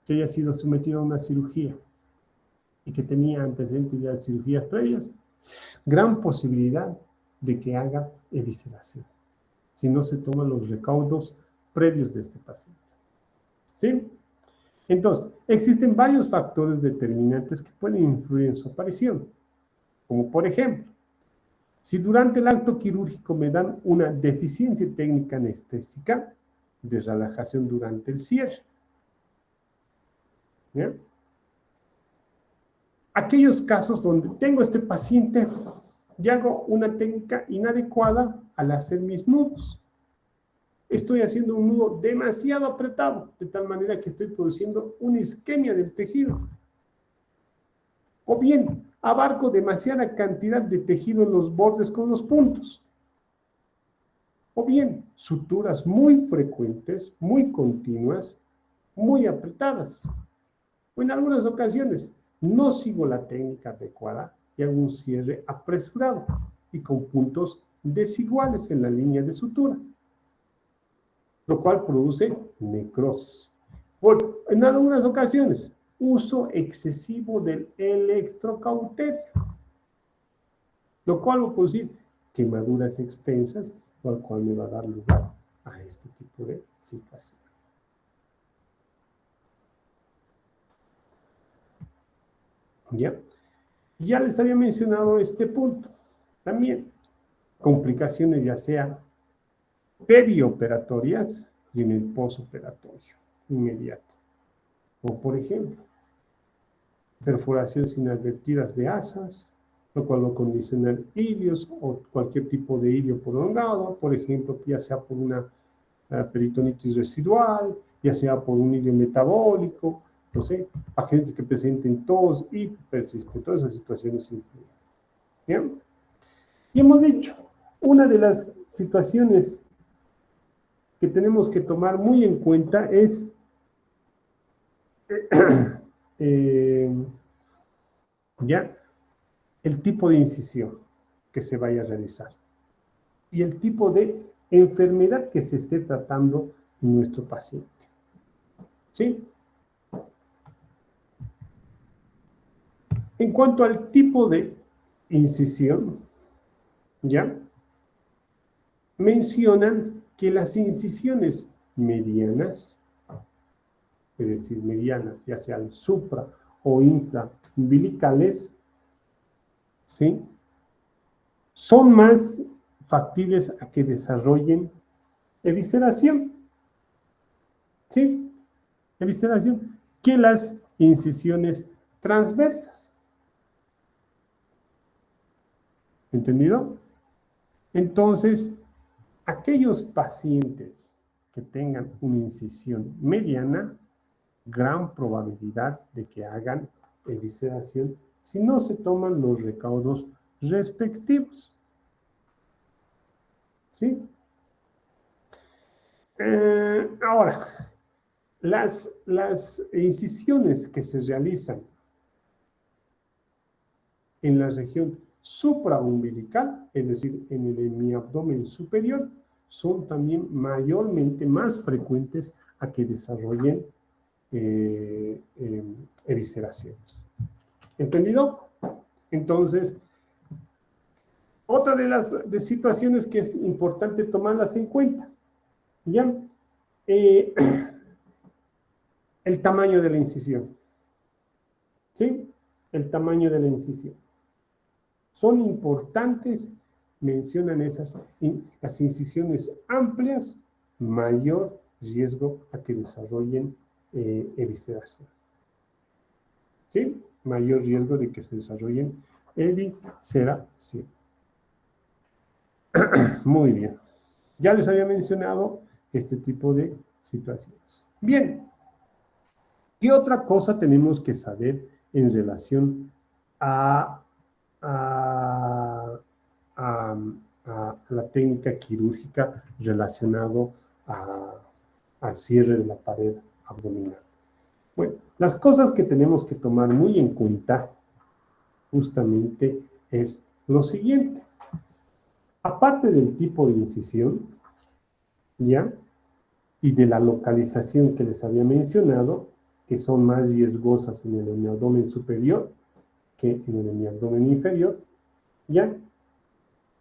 que haya sido sometido a una cirugía y que tenía antecedentes de cirugías previas, gran posibilidad de que haga evisceración, si no se toman los recaudos previos de este paciente. ¿Sí? Entonces, existen varios factores determinantes que pueden influir en su aparición. Como por ejemplo, si durante el acto quirúrgico me dan una deficiencia técnica anestésica de relajación durante el cierre, ¿ya? Aquellos casos donde tengo este paciente y hago una técnica inadecuada al hacer mis nudos. Estoy haciendo un nudo demasiado apretado, de tal manera que estoy produciendo una isquemia del tejido. O bien, abarco demasiada cantidad de tejido en los bordes con los puntos. O bien, suturas muy frecuentes, muy continuas, muy apretadas. O en algunas ocasiones, no sigo la técnica adecuada y hago un cierre apresurado y con puntos desiguales en la línea de sutura, lo cual produce necrosis. En algunas ocasiones, uso excesivo del electrocauterio, lo cual va a producir quemaduras extensas, lo cual me va a dar lugar a este tipo de situación. ¿Ya? Ya les había mencionado este punto. También complicaciones ya sea perioperatorias y en el posoperatorio inmediato. O por ejemplo, perforaciones inadvertidas de asas, lo cual va a condicionar ilios o cualquier tipo de ilio prolongado, por ejemplo, ya sea por una peritonitis residual, ya sea por un ilio metabólico, no sé, pacientes que presenten tos y persisten, todas esas situaciones influyen. ¿Bien? Y hemos dicho, una de las situaciones que tenemos que tomar muy en cuenta es ya el tipo de incisión que se vaya a realizar y el tipo de enfermedad que se esté tratando en nuestro paciente. ¿Sí? En cuanto al tipo de incisión, ¿ya? Mencionan que las incisiones medianas, es decir, medianas, ya sean supra o infraumbilicales, ¿sí? Son más factibles a que desarrollen evisceración, ¿sí? Evisceración, que las incisiones transversas. ¿Entendido? Entonces, aquellos pacientes que tengan una incisión mediana, gran probabilidad de que hagan evisceración si no se toman los recaudos respectivos. ¿Sí? Ahora, las incisiones que se realizan en la región supraumbilical, es decir, en el hemiabdomen superior, son también mayormente más frecuentes a que desarrollen evisceraciones. ¿Entendido? Entonces, otra de las situaciones que es importante tomarlas en cuenta, ¿ya? El tamaño de la incisión, ¿sí? El tamaño de la incisión. Son importantes, mencionan las incisiones amplias, mayor riesgo a que desarrollen evisceración. ¿Sí? Mayor riesgo de que se desarrollen evisceración. Muy bien. Ya les había mencionado este tipo de situaciones. Bien. ¿Qué otra cosa tenemos que saber en relación a la técnica quirúrgica relacionado al cierre de la pared abdominal? Bueno, las cosas que tenemos que tomar muy en cuenta justamente es lo siguiente. Aparte del tipo de incisión, ¿ya? Y de la localización que les había mencionado, que son más riesgosas en el hemiabdomen superior que en el hemiabdomen inferior, ¿ya?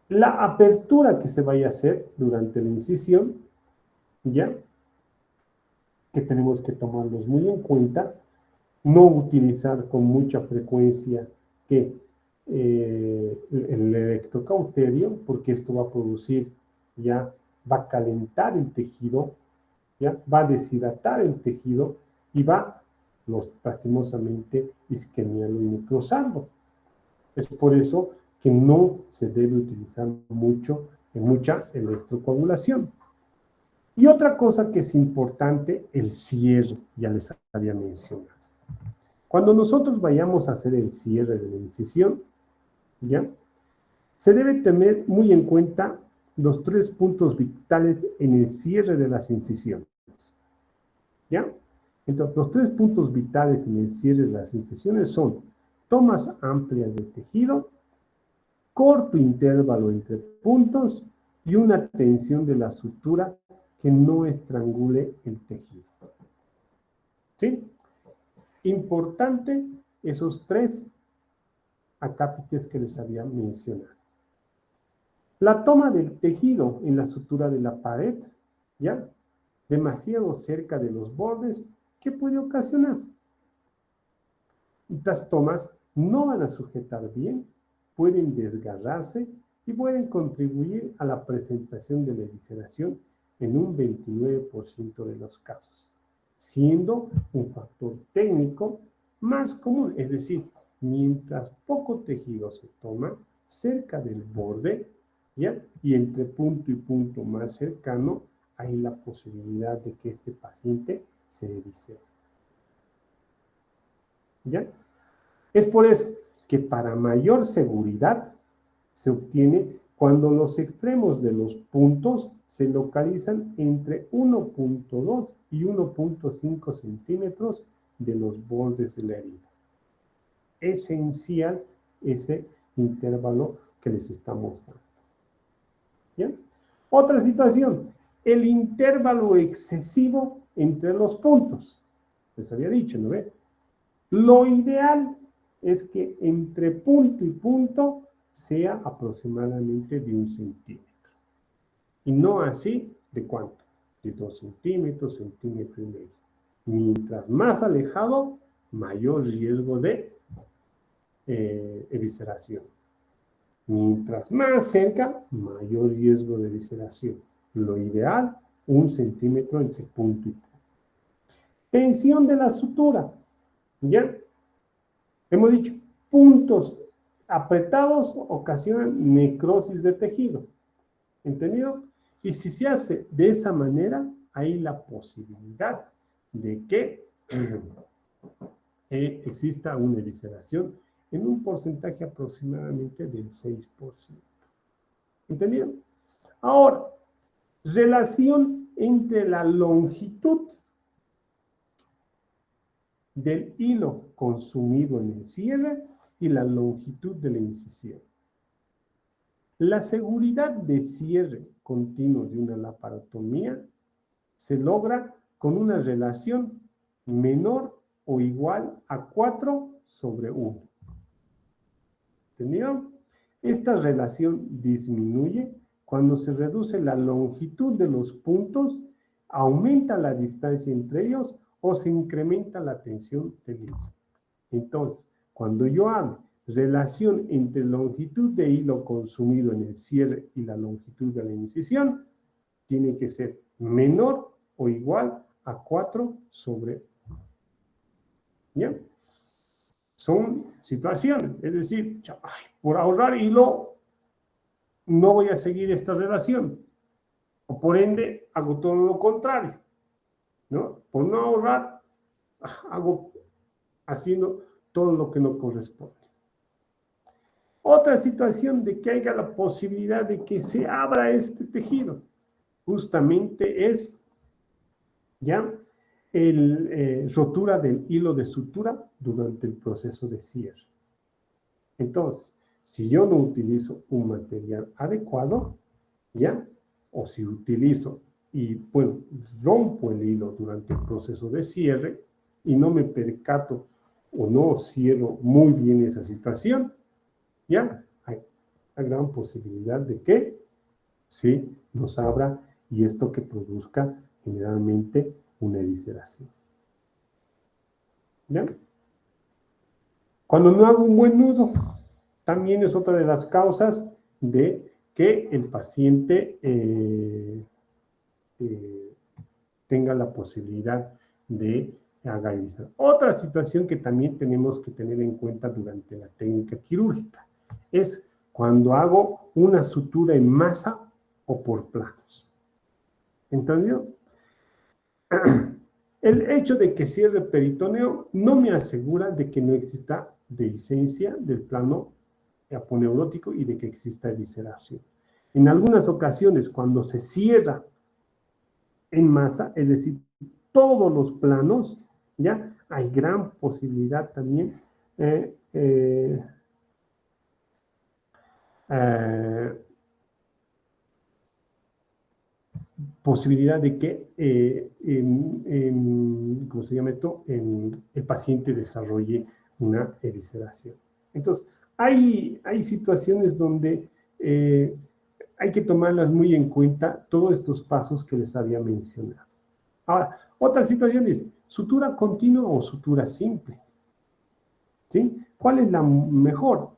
La apertura que se vaya a hacer durante la incisión, ¿ya? Que tenemos que tomarlos muy en cuenta, no utilizar con mucha frecuencia que el electrocauterio, porque esto va a producir, ya va a calentar el tejido, ya va a deshidratar el tejido y va, lastimosamente, isquemiarlo y necrosarlo. Es por eso que no se debe utilizar mucha electrocoagulación. Y otra cosa que es importante, el cierre, ya les había mencionado. Cuando nosotros vayamos a hacer el cierre de la incisión, ¿ya? Se debe tener muy en cuenta los 3 puntos vitales en el cierre de las incisiones, ¿ya? Entonces, los 3 puntos vitales en el cierre de las incisiones son tomas amplias de tejido, corto intervalo entre puntos y una tensión de la sutura que no estrangule el tejido. ¿Sí? Importante esos 3 acápites que les había mencionado. La toma del tejido en la sutura de la pared, ¿ya? Demasiado cerca de los bordes, ¿qué puede ocasionar? Estas tomas no van a sujetar bien, pueden desgarrarse y pueden contribuir a la presentación de la evisceración en un 29% de los casos, siendo un factor técnico más común, es decir, mientras poco tejido se toma cerca del borde, ¿ya? Y entre punto y punto más cercano, hay la posibilidad de que este paciente se eviscere. ¿Ya? Es por eso que para mayor seguridad se obtiene cuando los extremos de los puntos se localizan entre 1.2 y 1.5 centímetros de los bordes de la herida. Esencial ese intervalo que les estamos dando. ¿Ya? Otra situación, el intervalo excesivo entre los puntos. Les había dicho, ¿no ve? Lo ideal es que entre punto y punto sea aproximadamente de 1 centímetro. Y no así, ¿de cuánto? De 2 centímetros, centímetro y medio. Mientras más alejado, mayor riesgo de evisceración. Mientras más cerca, mayor riesgo de evisceración. Lo ideal, 1 centímetro entre punto y punto. Tensión de la sutura. ¿Ya? Hemos dicho, puntos apretados ocasionan necrosis de tejido. ¿Entendido? Y si se hace de esa manera, hay la posibilidad de que exista una evisceración en un porcentaje aproximadamente del 6%. ¿Entendido? Ahora, relación entre la longitud del hilo consumido en el cierre y la longitud de la incisión. La seguridad de cierre continuo de una laparotomía se logra con una relación menor o igual a 4/1. ¿Entendido? Esta relación disminuye cuando se reduce la longitud de los puntos, aumenta la distancia entre ellos o se incrementa la tensión del hilo. Entonces, cuando yo hablo relación entre longitud de hilo consumido en el cierre y la longitud de la incisión, tiene que ser menor o igual a 4/1. ¿Ya? Son situaciones, es decir, ay, por ahorrar hilo no voy a seguir esta relación, o por ende hago todo lo contrario, ¿no? Por no ahorrar, hago haciendo todo lo que no corresponde. Otra situación de que haya la posibilidad de que se abra este tejido, justamente es ya rotura del hilo de sutura durante el proceso de cierre. Entonces, si yo no utilizo un material adecuado, ¿ya? O si utilizo y, bueno, rompo el hilo durante el proceso de cierre y no me percato o no cierro muy bien esa situación, ¿ya? Hay una gran posibilidad de que sí nos abra y esto que produzca generalmente una evisceración. ¿Ya? Cuando no hago un buen nudo, también es otra de las causas de que el paciente tenga la posibilidad de agavizar. Otra situación que también tenemos que tener en cuenta durante la técnica quirúrgica es cuando hago una sutura en masa o por planos. ¿Entendió? El hecho de que cierre el peritoneo no me asegura de que no exista dehiscencia del plano aponeurótico y de que exista evisceración. En algunas ocasiones, cuando se cierra en masa, es decir, todos los planos, ya hay gran posibilidad también posibilidad de que, ¿cómo se llama esto? El paciente desarrolle una evisceración. Entonces, hay situaciones donde hay que tomarlas muy en cuenta todos estos pasos que les había mencionado. Ahora, otra situación es sutura continua o sutura simple. ¿Sí? ¿Cuál es la mejor?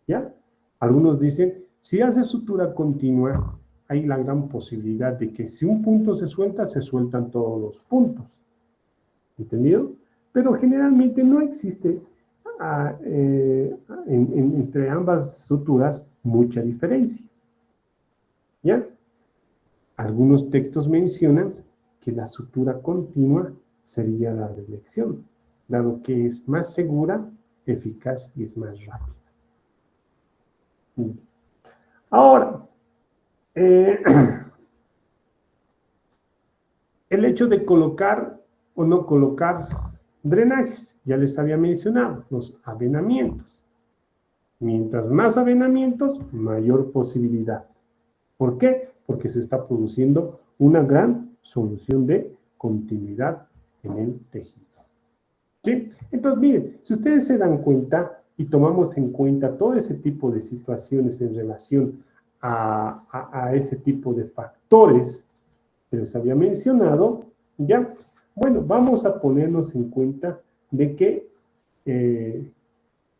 ¿Ya? Algunos dicen, si hace sutura continua, hay la gran posibilidad de que si un punto se suelta, se sueltan todos los puntos. ¿Entendido? Pero generalmente no existe entre ambas suturas mucha diferencia. ¿Ya? Algunos textos mencionan que la sutura continua sería la de elección, dado que es más segura, eficaz y es más rápida. Ahora, el hecho de colocar o no colocar drenajes, ya les había mencionado, los avenamientos. Mientras más avenamientos, mayor posibilidad. ¿Por qué? Porque se está produciendo una gran solución de continuidad en el tejido. ¿Sí? Entonces, miren, si ustedes se dan cuenta y tomamos en cuenta todo ese tipo de situaciones en relación a ese tipo de factores que les había mencionado, ¿ya? Bueno, vamos a ponernos en cuenta de que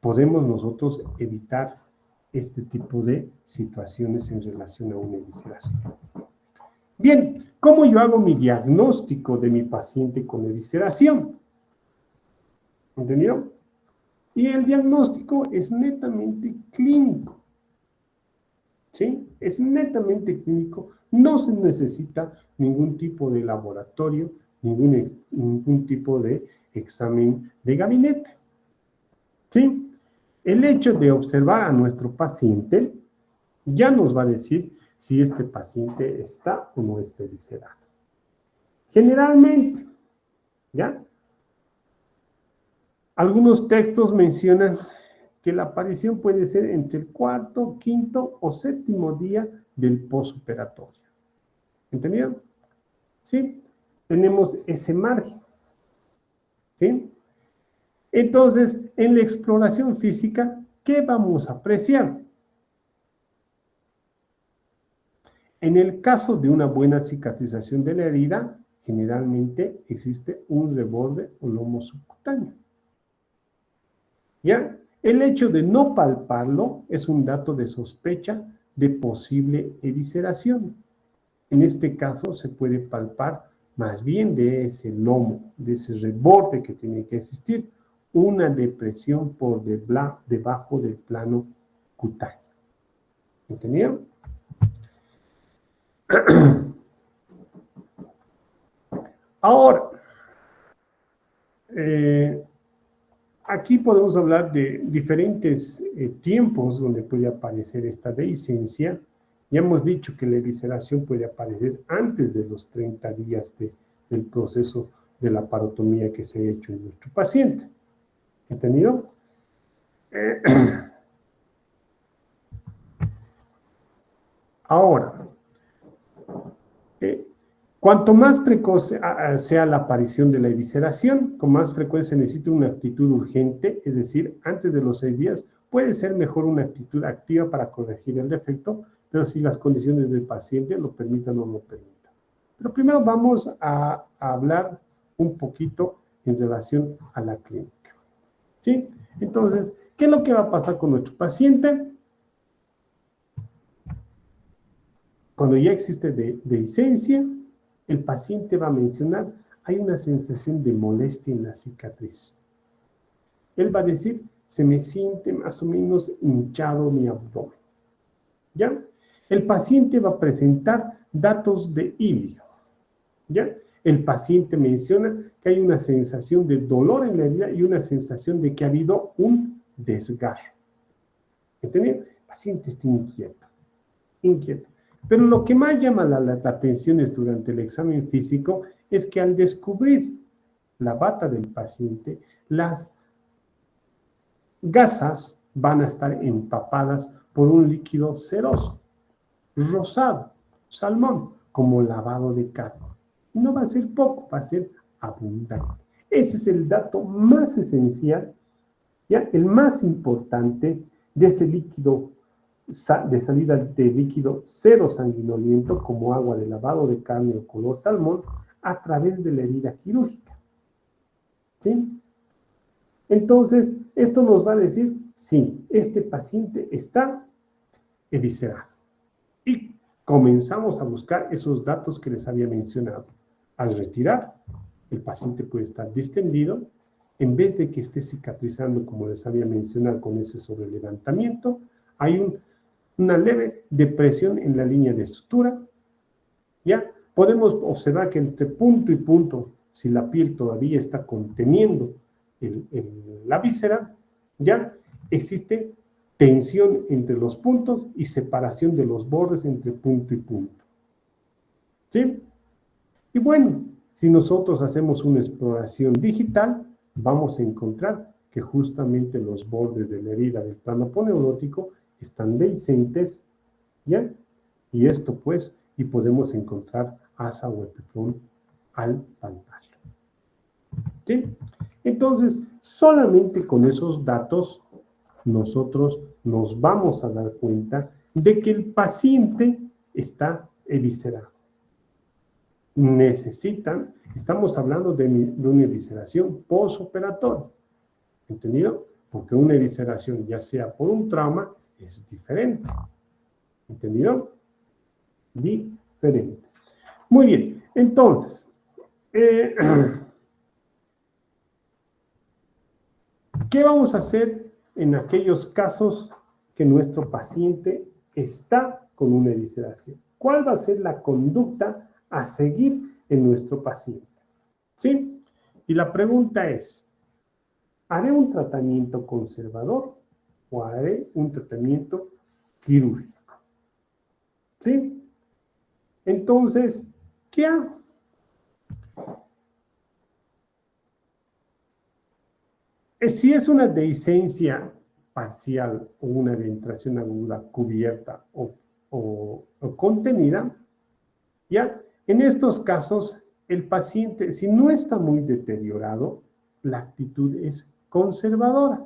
podemos nosotros evitar este tipo de situaciones en relación a una evisceración. Bien, ¿cómo yo hago mi diagnóstico de mi paciente con evisceración? ¿Entendido? Y el diagnóstico es netamente clínico. ¿Sí? Es netamente clínico. No se necesita ningún tipo de laboratorio, ningún tipo de examen de gabinete. ¿Sí? El hecho de observar a nuestro paciente ya nos va a decir si este paciente está o no está eviscerado. Generalmente, ¿ya? Algunos textos mencionan que la aparición puede ser entre el cuarto, quinto o séptimo día del postoperatorio. ¿Entendieron? ¿Sí? Tenemos ese margen. ¿Sí? Entonces, en la exploración física, ¿qué vamos a apreciar? En el caso de una buena cicatrización de la herida, generalmente existe un reborde o lomo subcutáneo. ¿Ya? El hecho de no palparlo es un dato de sospecha de posible evisceración. En este caso se puede palpar más bien de ese lomo, de ese reborde que tiene que existir, una depresión por debajo del plano cutáneo. ¿Entendieron? Ahora, aquí podemos hablar de diferentes tiempos donde puede aparecer esta dehiscencia. Ya hemos dicho que la evisceración puede aparecer antes de los 30 días del proceso de la parotomía que se ha hecho en nuestro paciente. ¿Entendido? Ahora, cuanto más precoz sea la aparición de la evisceración, con más frecuencia necesita una actitud urgente, es decir, antes de los 6 días, puede ser mejor una actitud activa para corregir el defecto, pero si las condiciones del paciente lo permitan o no lo permitan. Pero primero vamos a hablar un poquito en relación a la clínica. ¿Sí? Entonces, ¿Qué es lo que va a pasar con nuestro paciente? Cuando ya existe dehiscencia, el paciente va a mencionar, hay una sensación de molestia en la cicatriz. Él va a decir, se me siente más o menos hinchado mi abdomen. ¿Ya? El paciente va a presentar datos de ilio. ¿Ya? El paciente menciona que hay una sensación de dolor en la herida y una sensación de que ha habido un desgarro. ¿Entendido? El paciente está inquieto. Pero lo que más llama la atención es durante el examen físico es que al descubrir la bata del paciente, las gasas van a estar empapadas por un líquido ceroso, rosado, salmón, como lavado de carne. No va a ser poco, va a ser abundante. Ese es el dato más esencial, ¿ya? El más importante de ese líquido, de salida de líquido cero sanguinoliento, como agua de lavado de carne o color salmón, a través de la herida quirúrgica. ¿Sí? Entonces, esto nos va a decir, sí, este paciente está eviscerado. Y comenzamos a buscar esos datos que les había mencionado. Al retirar, el paciente puede estar distendido, en vez de que esté cicatrizando, como les había mencionado, con ese sobrelevantamiento, hay una leve depresión en la línea de sutura. ¿Ya? Podemos observar que entre punto y punto, si la piel todavía está conteniendo la víscera, ya existe tensión entre los puntos y separación de los bordes entre punto y punto. ¿Sí? Y bueno, si nosotros hacemos una exploración digital, vamos a encontrar que justamente los bordes de la herida del plano aponeurótico están dehiscentes, ¿ya? Y esto pues, y podemos encontrar asa o epiplón al palparlo. ¿Sí? Entonces, solamente con esos datos, nosotros nos vamos a dar cuenta de que el paciente está eviscerado. Estamos hablando de una evisceración postoperatoria, ¿entendido? Porque una evisceración, ya sea por un trauma, es diferente, ¿entendido? Diferente. Muy bien, entonces, ¿qué vamos a hacer en aquellos casos que nuestro paciente está con una evisceración? ¿Cuál va a ser la conducta a seguir en nuestro paciente? ¿Sí? Y la pregunta es, ¿haré un tratamiento conservador o haré un tratamiento quirúrgico? ¿Sí? Entonces, ¿qué hago? Si es una dehiscencia parcial o una ventración aguda cubierta o contenida, ¿ya? En estos casos, el paciente, si no está muy deteriorado, la actitud es conservadora.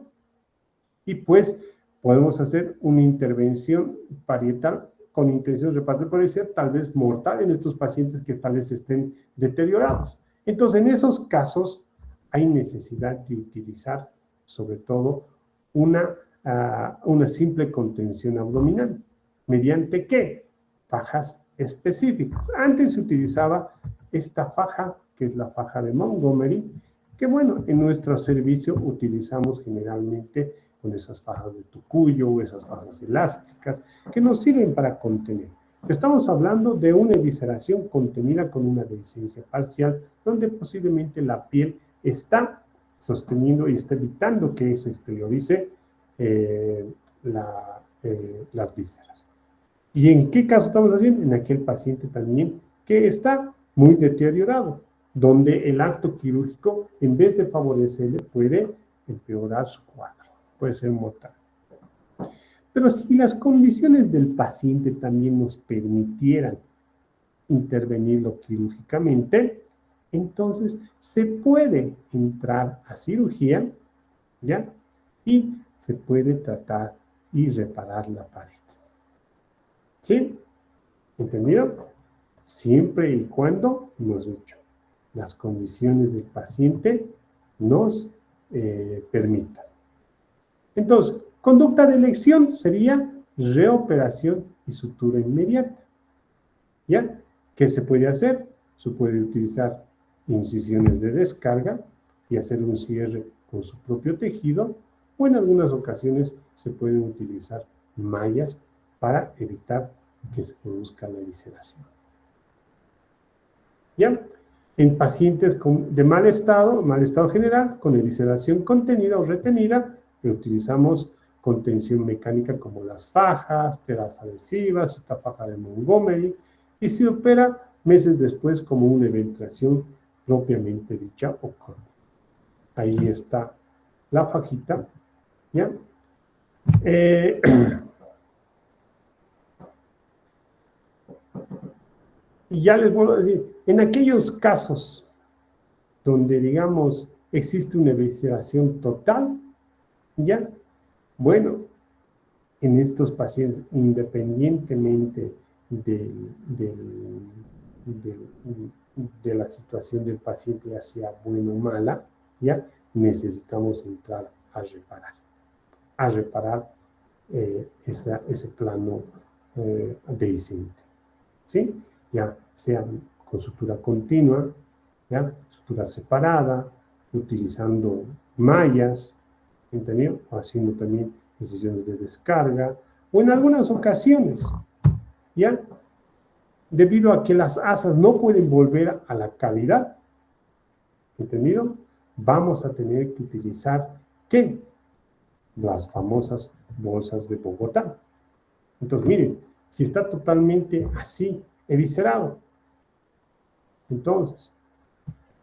Y pues podemos hacer una intervención parietal con intención de repartir, puede ser tal vez mortal en estos pacientes que tal vez estén deteriorados. Entonces, en esos casos hay necesidad de utilizar sobre todo una simple contención abdominal. ¿Mediante qué? Fajas específicas. Antes se utilizaba esta faja, que es la faja de Montgomery, que bueno, en nuestro servicio utilizamos generalmente con esas fajas de tucuyo o esas fajas elásticas que nos sirven para contener. Estamos hablando de una evisceración contenida con una dehiscencia parcial, donde posiblemente la piel está sosteniendo y está evitando que se exteriorice las vísceras. ¿Y en qué caso estamos haciendo? En aquel paciente también que está muy deteriorado, donde el acto quirúrgico, en vez de favorecerle, puede empeorar su cuadro, puede ser mortal. Pero si las condiciones del paciente también nos permitieran intervenirlo quirúrgicamente, entonces se puede entrar a cirugía, ¿ya? Y se puede tratar y reparar la pared. ¿Sí? ¿Entendido? Siempre y cuando, hemos dicho, las condiciones del paciente nos permitan. Entonces, conducta de elección sería reoperación y sutura inmediata. ¿Ya? ¿Qué se puede hacer? Se puede utilizar incisiones de descarga y hacer un cierre con su propio tejido, o en algunas ocasiones se pueden utilizar mallas para evitar que se produzca la evisceración. ¿Ya? En pacientes de mal estado general, con evisceración contenida o retenida, utilizamos contención mecánica como las fajas, telas adhesivas, esta faja de Montgomery, y se opera meses después como una eventuación propiamente dicha o crónica. Ahí está la fajita, ¿ya? Y ya les vuelvo a decir, en aquellos casos donde, digamos, existe una evisceración total, ¿ya? Bueno, en estos pacientes, independientemente de la situación del paciente, ya sea buena o mala, ¿ya? Necesitamos entrar a reparar ese plano dehiscente, ¿sí? Ya sea con sutura continua, ¿ya? Sutura separada, utilizando mallas, ¿entendido? O haciendo también incisiones de descarga, o en algunas ocasiones, ¿ya? Debido a que las asas no pueden volver a la cavidad, ¿entendido? Vamos a tener que utilizar, ¿qué? Las famosas bolsas de Bogotá. Entonces, miren, si está totalmente así, eviscerado, entonces,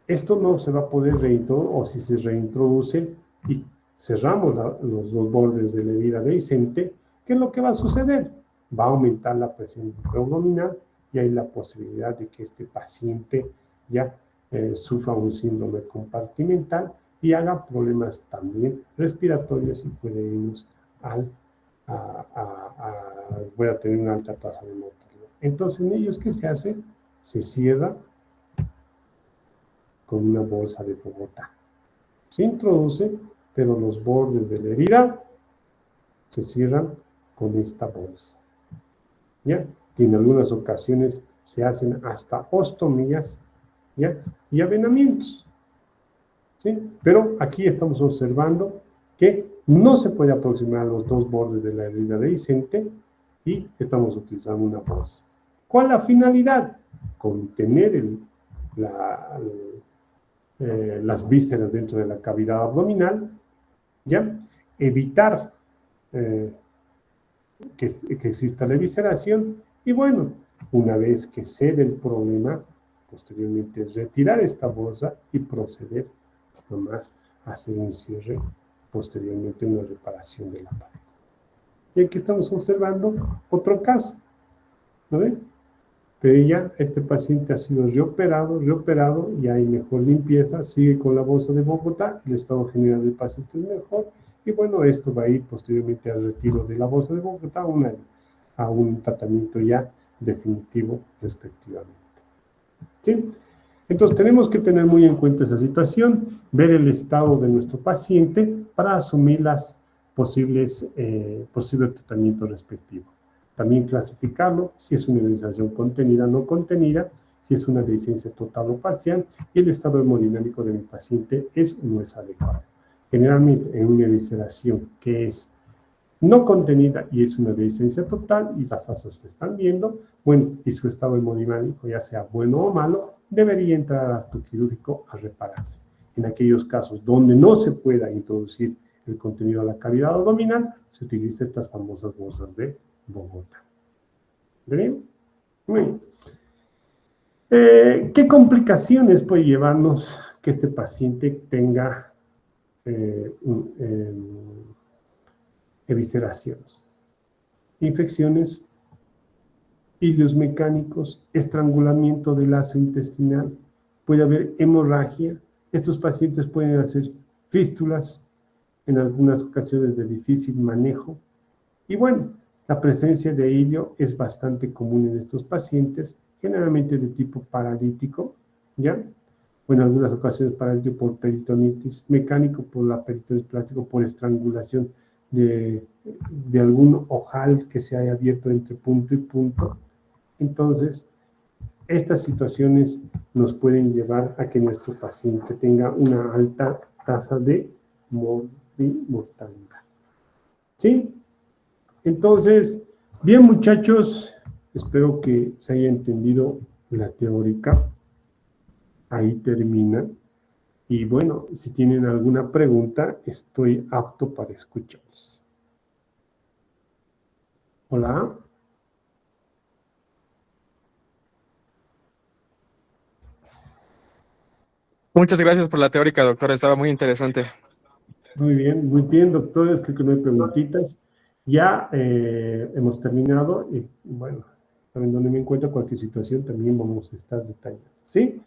esto no se va a poder reintroducir, o si se reintroduce y cerramos los dos bordes de la herida dehiscente, ¿qué es lo que va a suceder? Va a aumentar la presión intraabdominal y hay la posibilidad de que este paciente ya sufra un síndrome compartimental y haga problemas también respiratorios y puede irnos voy a tener una alta tasa de mortalidad. Entonces, en ellos, ¿qué se hace? Se cierra con una bolsa de Bogotá. Se introduce, pero los bordes de la herida se cierran con esta bolsa, ¿ya? Y en algunas ocasiones se hacen hasta ostomías, ¿ya? Y avenamientos, ¿sí? Pero aquí estamos observando que no se puede aproximar los dos bordes de la herida dehiscente y estamos utilizando una bolsa. ¿Cuál es la finalidad? Contener las vísceras dentro de la cavidad abdominal, ¿ya? Evitar que exista la evisceración y bueno, una vez que cede el problema, posteriormente retirar esta bolsa y proceder nomás a hacer un cierre, posteriormente una reparación de la pared. Y aquí estamos observando otro caso, ¿no ven? Pero ya este paciente ha sido reoperado, y hay mejor limpieza, sigue con la bolsa de Bogotá, el estado general del paciente es mejor, y bueno, esto va a ir posteriormente al retiro de la bolsa de Bogotá a un tratamiento ya definitivo respectivamente. ¿Sí? Entonces tenemos que tener muy en cuenta esa situación, ver el estado de nuestro paciente para asumir las posibles tratamientos respectivos. También clasificarlo, si es una evisceración contenida o no contenida, si es una dehiscencia total o parcial, y el estado hemodinámico de mi paciente es o no es adecuado. Generalmente, en una evisceración que es no contenida y es una dehiscencia total y las asas se están viendo, bueno, y su estado hemodinámico, ya sea bueno o malo, debería entrar al acto quirúrgico a repararse. En aquellos casos donde no se pueda introducir el contenido a la cavidad abdominal, se utilizan estas famosas bolsas de Bogotá. ¿Bien? Muy bien. ¿Qué complicaciones puede llevarnos que este paciente tenga evisceraciones? Infecciones, hilios mecánicos, estrangulamiento del asa intestinal, puede haber hemorragia. Estos pacientes pueden hacer fístulas, en algunas ocasiones de difícil manejo. Y bueno, la presencia de hilio es bastante común en estos pacientes, generalmente de tipo paralítico, ¿ya? O en algunas ocasiones paralítico por peritonitis, mecánico por la peritonitis plástico, por estrangulación de algún ojal que se haya abierto entre punto y punto. Entonces, estas situaciones nos pueden llevar a que nuestro paciente tenga una alta tasa de mortalidad. ¿Sí? Entonces, bien muchachos, espero que se haya entendido la teórica. Ahí termina. Y bueno, si tienen alguna pregunta, estoy apto para escucharles. Hola. Muchas gracias por la teórica, doctor. Estaba muy interesante. Muy bien, doctores. Creo que no hay preguntitas. Ya hemos terminado y bueno, saben dónde me encuentro, cualquier situación también vamos a estar detallando. ¿Sí?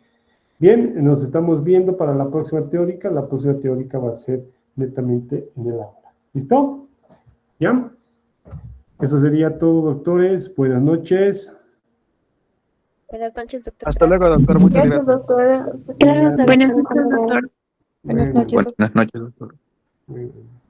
Bien, nos estamos viendo para la próxima teórica. La próxima teórica va a ser netamente en el aula. ¿Listo? ¿Ya? Eso sería todo, doctores. Buenas noches. Buenas noches, doctor. Hasta luego, doctor. Muchas Gracias, gracias. doctora. Buenas noches, doctor. Buenas noches, doctor. Muy bien.